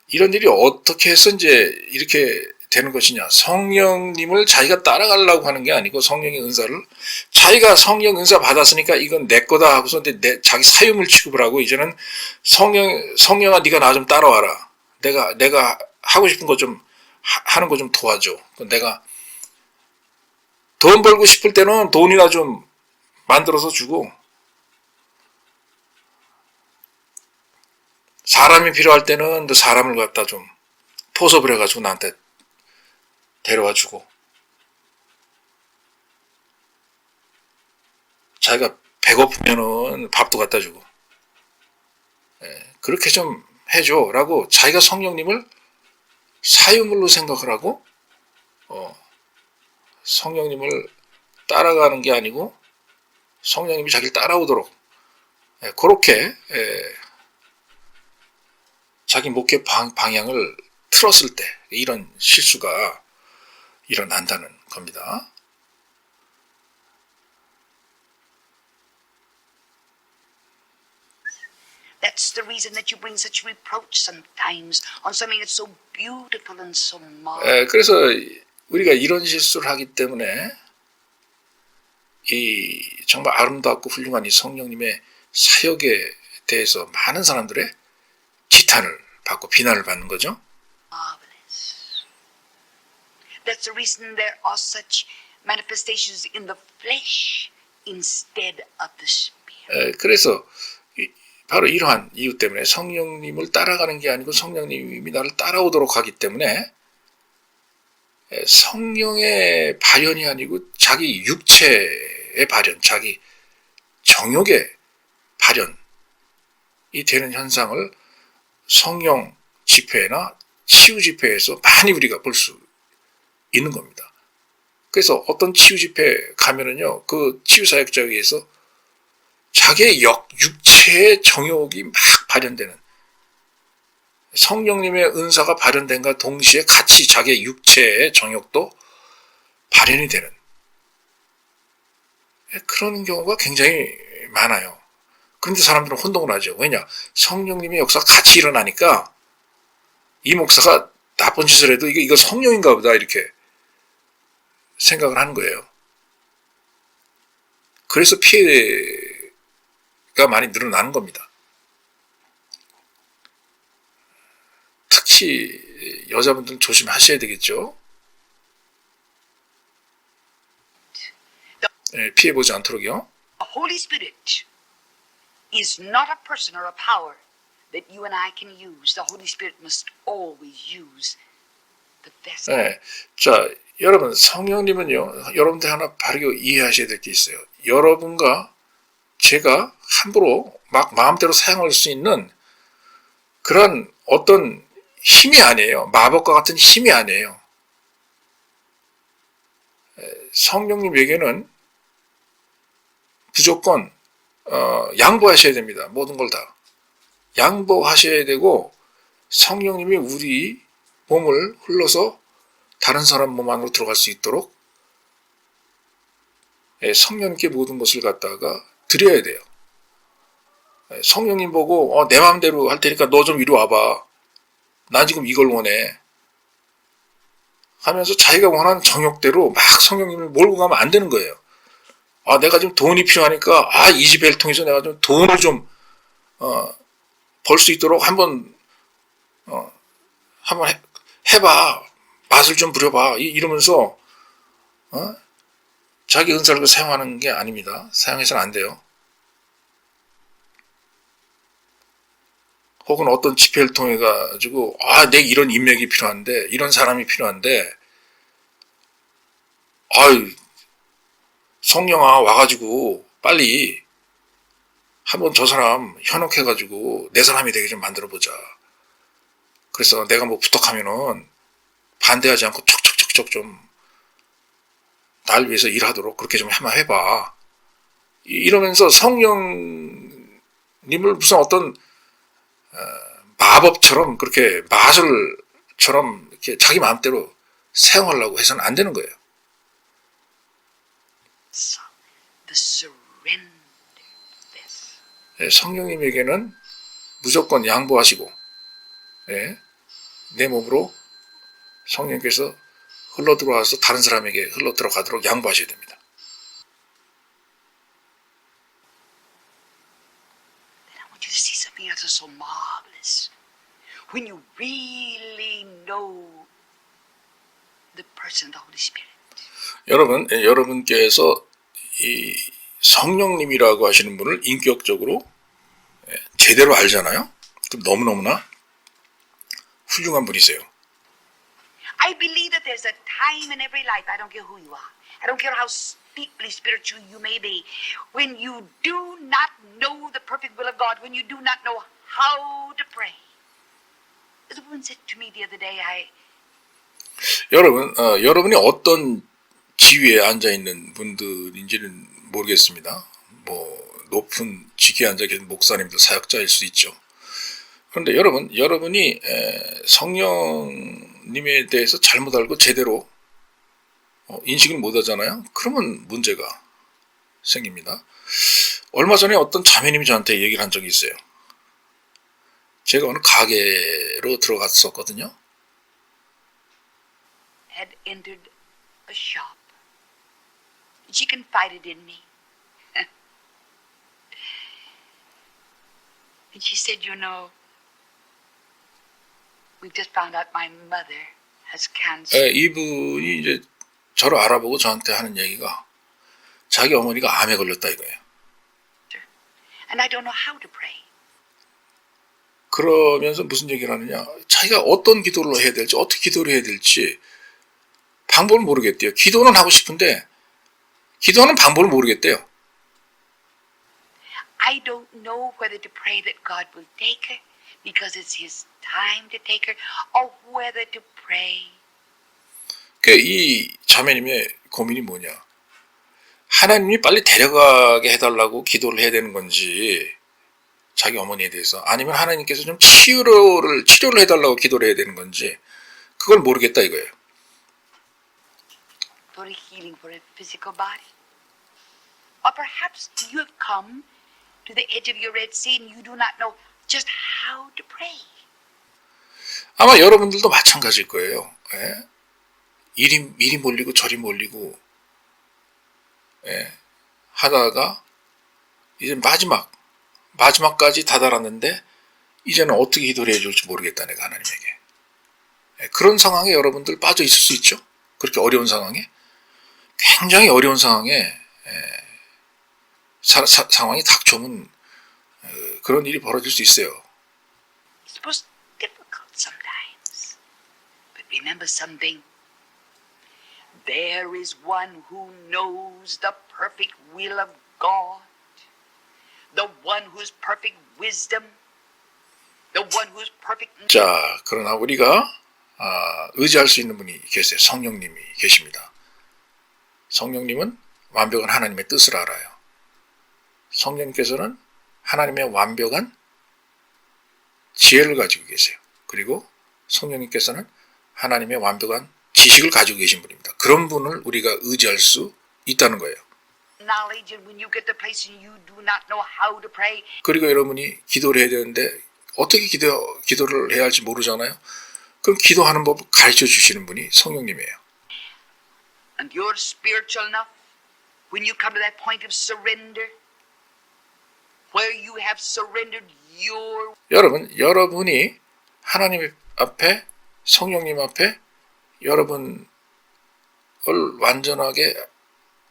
이런 일이 어떻게 해서 이제 이렇게 되는 것이냐. 성령님을 자기가 따라가려고 하는 게 아니고 성령의 은사를 자기가 성령 은사 받았으니까 이건 내 거다 하고서 자기 사유물 취급을 하고 이제는 성령아 네가 나 좀 따라와라. 내가 하고 싶은 거 좀 하는 거 좀 도와줘. 내가 돈 벌고 싶을 때는 돈이나 좀 만들어서 주고 사람이 필요할 때는 또 사람을 갖다 좀 포섭을 해가지고 나한테 데려와 주고 자기가 배고프면은 밥도 갖다 주고 그렇게 좀 해줘 라고 자기가 성령님을 사유물로 생각을 하고 성령님을 따라가는 게 아니고 성령님이 자기를 따라오도록 그렇게 자기 목회 방향을 틀었을 때 이런 실수가 일어난다는 겁니다. That's the reason that you bring such reproach sometimes on something that's so beautiful and so marvelous. 그래서 우리가 이런 실수를 하기 때문에 이 정말 아름답고 훌륭한 이 성령님의 사역에 대해서 많은 사람들의 지탄을 받고 비난을 받는 거죠. Marvelous. That's the reason there are such manifestations in the flesh instead of the spirit. 그래서 바로 이러한 이유 때문에 성령님을 따라가는 게 아니고 성령님이 나를 따라오도록 하기 때문에 성령의 발현이 아니고 자기 육체의 발현, 자기 정욕의 발현이 되는 현상을 성령 집회나 치유 집회에서 많이 우리가 볼 수 있는 겁니다. 그래서 어떤 치유 집회 가면은요, 그 치유 사역자에 의해서 자기의 육체의 정욕이 막 발현되는 성령님의 은사가 발현된과 동시에 같이 자기의 육체의 정욕도 발현이 되는 그런 경우가 굉장히 많아요. 그런데 사람들은 혼동을 하죠. 왜냐? 성령님의 역사가 같이 일어나니까 이 목사가 나쁜 짓을 해도 이거 성령인가 보다 이렇게 생각을 하는 거예요. 그래서 피해가 많이 늘어나는 겁니다. 특히 여자분들은 조심하셔야 되겠죠. 예, 피해보지 않도록요. The Holy Spirit is not a person or a power that you and I can use. The Holy Spirit must always use the vessel. 예, 자, 여러분 성령님은요, 여러분들 하나 바르게 이해하셔야 될 게 있어요. 여러분과 제가 함부로 막 마음대로 사용할 수 있는 그런 어떤 힘이 아니에요. 마법과 같은 힘이 아니에요. 성령님에게는 무조건 양보하셔야 됩니다. 모든 걸 다 양보하셔야 되고, 성령님이 우리 몸을 흘러서 다른 사람 몸 안으로 들어갈 수 있도록 성령님께 모든 것을 갖다가 드려야 돼요. 성령님 보고 내 마음대로 할 테니까 너 좀 이리 와봐. 난 지금 이걸 원해. 하면서 자기가 원하는 정욕대로 막 성령님을 몰고 가면 안 되는 거예요. 내가 지금 돈이 필요하니까 이 집회를 통해서 내가 좀 돈을 좀 벌 수 있도록 한번 해봐. 맛을 좀 부려봐. 이러면서 자기 은사를 사용하는 게 아닙니다. 사용해서는 안 돼요. 혹은 어떤 집회를 통해 가지고 내 이런 인맥이 필요한데, 이런 사람이 필요한데, 성령아 와가지고 빨리 한번 저 사람 현혹해가지고 내 사람이 되게 좀 만들어보자. 그래서 내가 뭐 부탁하면은 반대하지 않고 척척척척 좀 날 위해서 일하도록 그렇게 좀 한번 해봐. 이러면서 성령님을 무슨 어떤 마법처럼 그렇게 마술처럼 이렇게 자기 마음대로 사용하려고 해서는 안 되는 거예요. The surrender vessel. 성령님에게는 무조건 양보하시고, 내 몸으로 성령께서 흘러 들어와서 다른 사람에게 흘러 들어가도록 양보하셔야 됩니다. Then I want you to see something else so marvelous. When you really know the person of the Holy Spirit. 여러분께서 이 성령님이라고 하시는 분을 인격적으로 제대로 알잖아요. 그럼 너무너무나 훌륭한 분이세요. I believe that there's a time in every life, I don't care who you are, I don't care how deeply spiritual you may be, when you do not know the perfect will of God, when you do not know how to pray. As a woman said to me the other day, 여러분이 어떤 지위에 앉아 있는 분들인지는 모르겠습니다. 뭐 높은 직위에 앉아 계신 목사님도 사역자일 수 있죠. 그런데 여러분이 성령님에 대해서 잘못 알고 제대로 인식을 못 하잖아요. 그러면 문제가 생깁니다. 얼마 전에 어떤 자매님이 저한테 얘기를 한 적이 있어요. 제가 어느 가게로 들어갔었거든요. had entered a shop. She confided in me. And she said, you know, we've just found out my mother has cancer. 이분이 이제 저를 알아보고 저한테 하는 얘기가 자기 어머니가 암에 걸렸다 이거예요. And I don't know how to pray. 그러면서 무슨 얘기를 하느냐. 자기가 어떤 기도를 해야 될지, 어떻게 기도를 해야 될지 방법을 모르겠대요. 기도는 하고 싶은데 기도하는 방법을 모르겠대요. I don't know whether to pray that God will take her because it's His time to take her, or whether to pray. 이 자매님의 고민이 뭐냐. 하나님이 빨리 데려가게 해달라고 기도를 해야 되는 건지, 자기 어머니에 대해서, 아니면 하나님께서 좀 치료를 해달라고 기도를 해야 되는 건지, 그걸 모르겠다 이거예요. For a healing for a physical body. Or perhaps you have come to the edge of your Red Sea and you do not know just how to pray. 아마 여러분들도 마찬가지일 거예요. 이리 몰리고 저리 몰리고 하다가 이제 마지막까지 다다랐는데 이제는 어떻게 기도를 해줄지 모르겠다 내가 하나님에게. 그런 상황에 여러분들 빠져 있을 수 있죠. 그렇게 어려운 상황에, 굉장히 어려운 상황에 상황이 닥쳐오면 그런 일이 벌어질 수 있어요. It was difficult sometimes. But remember something. There is one who knows the perfect will of God. The one whose perfect wisdom. The one whose perfect... 자, 그러나 우리가 의지할 수 있는 분이 계세요. 성령님이 계십니다. 성령님은 완벽한 하나님의 뜻을 알아요. 성령님께서는 하나님의 완벽한 지혜를 가지고 계세요. 그리고 성령님께서는 하나님의 완벽한 지식을 가지고 계신 분입니다. 그런 분을 우리가 의지할 수 있다는 거예요. knowledge, and when you get to a place and you do not know how to pray, 그리고 여러분이 기도를 해야 되는데 어떻게 기도를 해야 할지 모르잖아요. 그럼 기도하는 법을 가르쳐 주시는 분이 성령님이에요. and you're spiritual enough, when you come to that point of surrender, where you have surrendered your... 여러분이 하나님 앞에, 성령님 앞에 여러분을 완전하게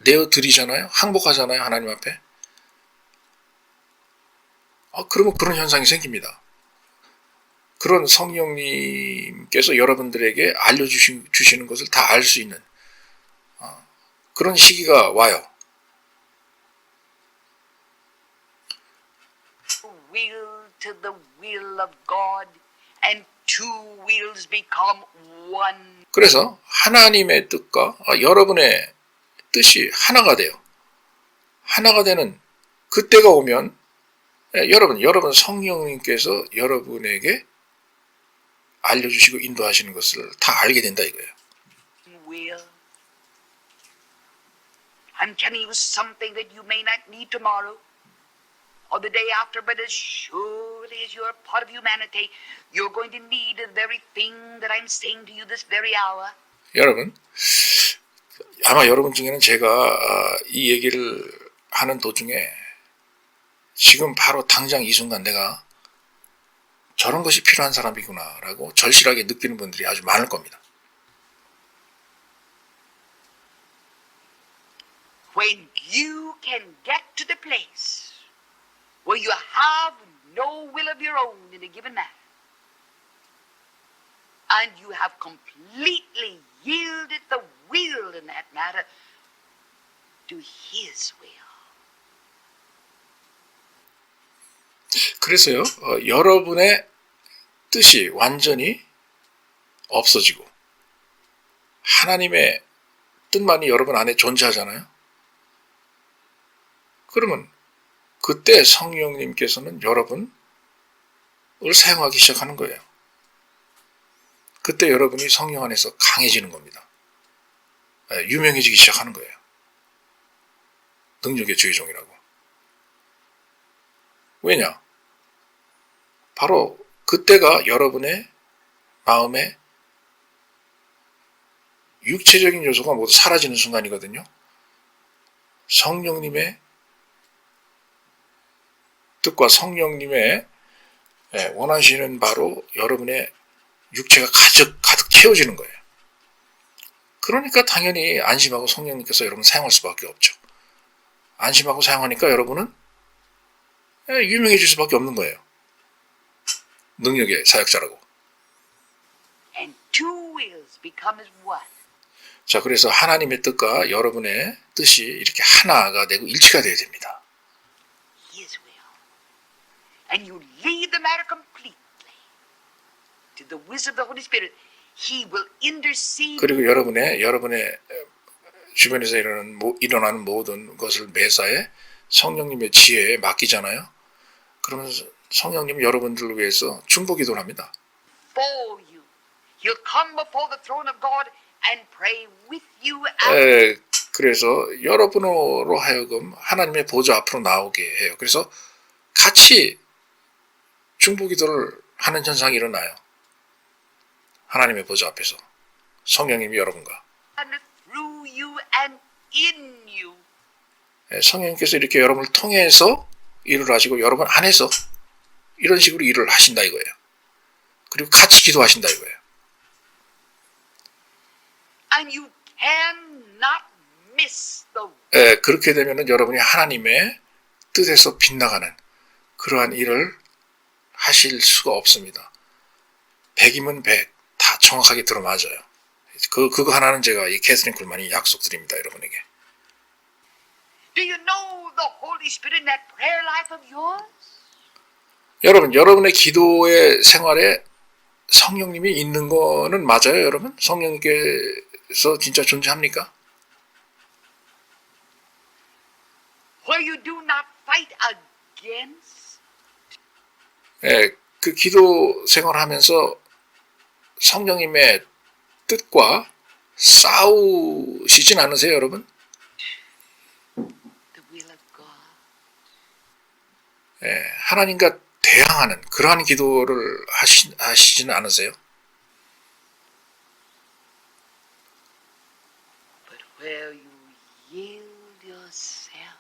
내어드리잖아요. 항복하잖아요. 하나님 앞에. 그러면 그런 현상이 생깁니다. 그런 성령님께서 여러분들에게 알려주시는 것을 다 알 수 있는 그런 시기가 와요. will to the will of God, and two wills become one. 그래서 하나님의 뜻과 여러분의 뜻이 하나가 돼요. 하나가 되는 그때가 오면 여러분 성령님께서 여러분에게 알려주시고 인도하시는 것을 다 알게 된다 이거예요. Will. I'm telling you something that you may not need tomorrow or the day after, but as surely as you're part of humanity, you're going to need the very thing that I'm saying to you this very hour. 여러분, 아마 여러분 중에는 제가 이 얘기를 하는 도중에 지금 바로 당장 이 순간 내가 저런 것이 필요한 사람이구나 라고 절실하게 느끼는 분들이 아주 많을 겁니다. When you can get to the place where you have no will of your own in a given matter, and you have completely yielded the will in that matter to His will. 그래서요, 여러분의 뜻이 완전히 없어지고 하나님의 뜻만이 여러분 안에 존재하잖아요. 그러면 그때 성령님께서는 여러분을 사용하기 시작하는 거예요. 그때 여러분이 성령 안에서 강해지는 겁니다. 유명해지기 시작하는 거예요. 능력의 주의 종이라고. 왜냐? 바로 그때가 여러분의 마음에 육체적인 요소가 모두 사라지는 순간이거든요. 성령님의 뜻과 성령님의 원하시는 바로 여러분의 육체가 가득 채워지는 거예요. 그러니까 당연히 안심하고 성령님께서 여러분 사용할 수밖에 없죠. 안심하고 사용하니까 여러분은 유명해질 수밖에 없는 거예요. 능력의 사역자라고. And two wills become as one. 자, 그래서 하나님의 뜻과 여러분의 뜻이 이렇게 하나가 되고 일치가 되어야 됩니다. His will. And you leave the matter completely to the wisdom of the Holy Spirit. He will intercede. 그리고 여러분의 주변에서 일어나는 모든 것을 매사에 성령님의 지혜에 맡기잖아요. 그러면 성령님 여러분들을 위해서 중보기도를 합니다. For you. He'll come before the throne of God and pray with you. 그래서 여러분으로 하여금 하나님의 보좌 앞으로 나오게 해요. 그래서 같이 중보기도를 하는 현상이 일어나요. 하나님의 보좌 앞에서 성령님이 여러분과 And through you and in you. 성령님께서 이렇게 여러분을 통해서 일을 하시고 여러분 안에서 이런 식으로 일을 하신다 이거예요. 그리고 같이 기도하신다 이거예요. And you cannot miss the 그렇게 되면은 여러분이 하나님의 뜻에서 빗나가는 그러한 일을 하실 수가 없습니다. 100이면 100, 다 정확하게 들어맞아요. 그거 하나는 제가 이 캐서린 쿨만이 약속드립니다, 여러분에게. Do you know the Holy Spirit in that prayer life of yours? 여러분, 여러분의 기도의 생활에 성령님이 있는 거는 맞아요, 여러분? 성령님께서 진짜 존재합니까? Where you do not fight against? 그 기도 생활하면서 성령님의 뜻과 싸우시진 않으세요, 여러분? The will of God. 하나님과 대항하는 그러한 기도를 하시지는 않으세요? But where you yield yourself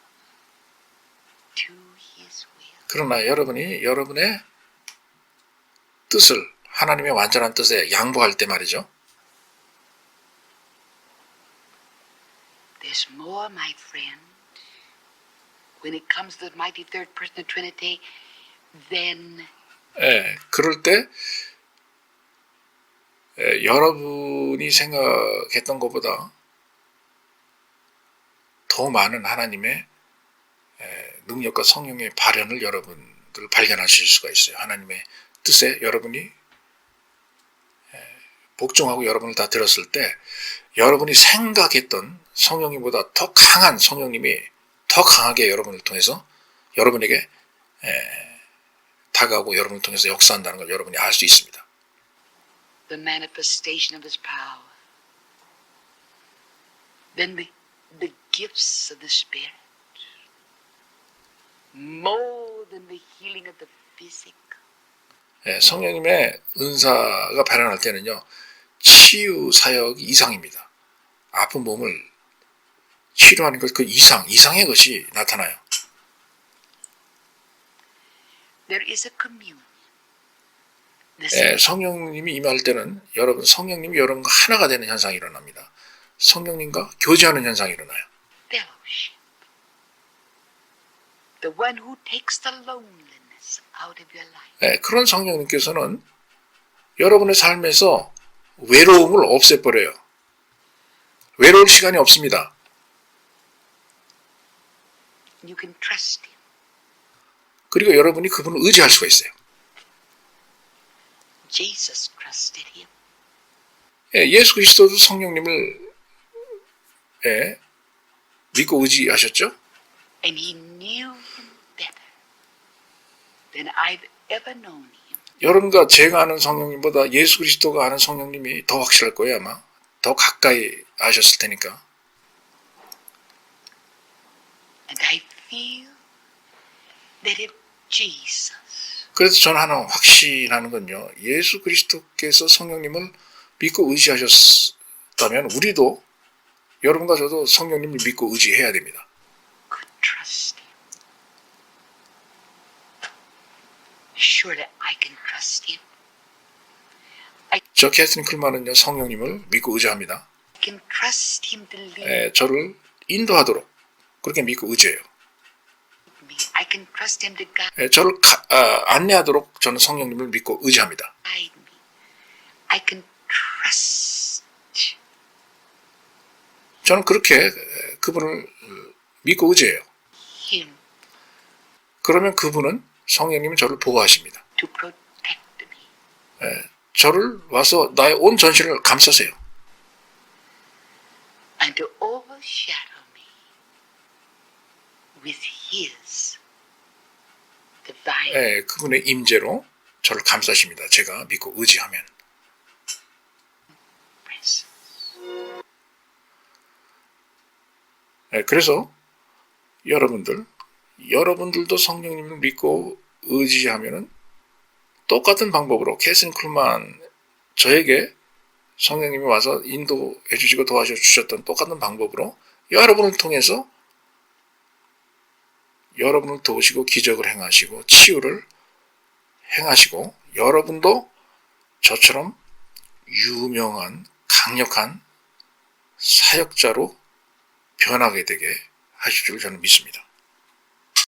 to His will. 그러나 여러분이 여러분의 뜻을 하나님의 완전한 뜻에 양보할 때 말이죠. There's more, my friend, when it comes to the mighty third person of the Trinity, than 그럴 때 여러분이 생각했던 것보다 더 많은 하나님의 능력과 성령의 발현을 여러분들 발견하실 수가 있어요. 하나님의 뜻에 여러분이 복종하고 여러분을 다 들었을 때 여러분이 생각했던 성령님보다 더 강한 성령님이 더 강하게 여러분을 통해서 여러분에게 다가오고 여러분을 통해서 역사한다는 걸 여러분이 알 수 있습니다. the manifestation of His power, then the gifts of the Spirit, more than the healing of the physical. 성령님의 은사가 발현할 때는요, 치유 사역이 이상입니다. 아픈 몸을 치료하는 것, 그 이상의 것이 나타나요. There is a communion. The 성령님이 임할 때는 여러분, 성령님이 여러분과 하나가 되는 현상이 일어납니다. 성령님과 교제하는 현상이 일어나요. fellowship. The one who takes the loneliness out of your life. 그런 성령님께서는 여러분의 삶에서 외로움을 없애버려요. 외로울 시간이 없습니다. You can trust Him. 그리고 여러분이 그분을 의지할 수가 있어요. Jesus trusted Him. 예수 그리스도도 성령님을 믿고 의지하셨죠? And He knew Him better than I've ever known Him. 여러분과 제가 아는 성령님보다 예수 그리스도가 아는 성령님이 더 확실할 거예요, 아마. 더 가까이 아셨을 테니까. And I feel that if Jesus 그래서 저는 하나 확신하는 건요, 예수 그리스도께서 성령님을 믿고 의지하셨다면 우리도 여러분과 저도 성령님을 믿고 의지해야 됩니다. could trust Him, surely I can trust Him. 저 캐서린 클만은요, 성령님을 믿고 의지합니다. I can trust Him to lead 저를 인도하도록 그렇게 믿고 의지해요. me. I can trust Him to 저를 안내하도록 저는 성령님을 믿고 의지합니다. guide me. I can trust 저는 그렇게 그분을 믿고 의지해요. Him 그러면 그분은 성령님은 저를 보호하십니다. to protect me. 저를 와서 나의 온 전신을 감싸세요. And to overshadow me with His divine 그분의 임재로 저를 감싸십니다. 제가 믿고 의지하면. presence. 그래서 여러분들도 성령님을 믿고 의지하면은 똑같은 방법으로 캐서린 쿨만 저에게 성령님이 와서 인도해 주시고 도와줘 주셨던 똑같은 방법으로 여러분을 통해서 여러분을 도우시고 기적을 행하시고 치유를 행하시고 여러분도 저처럼 유명한 강력한 사역자로 변하게 되게 하실 줄 저는 믿습니다.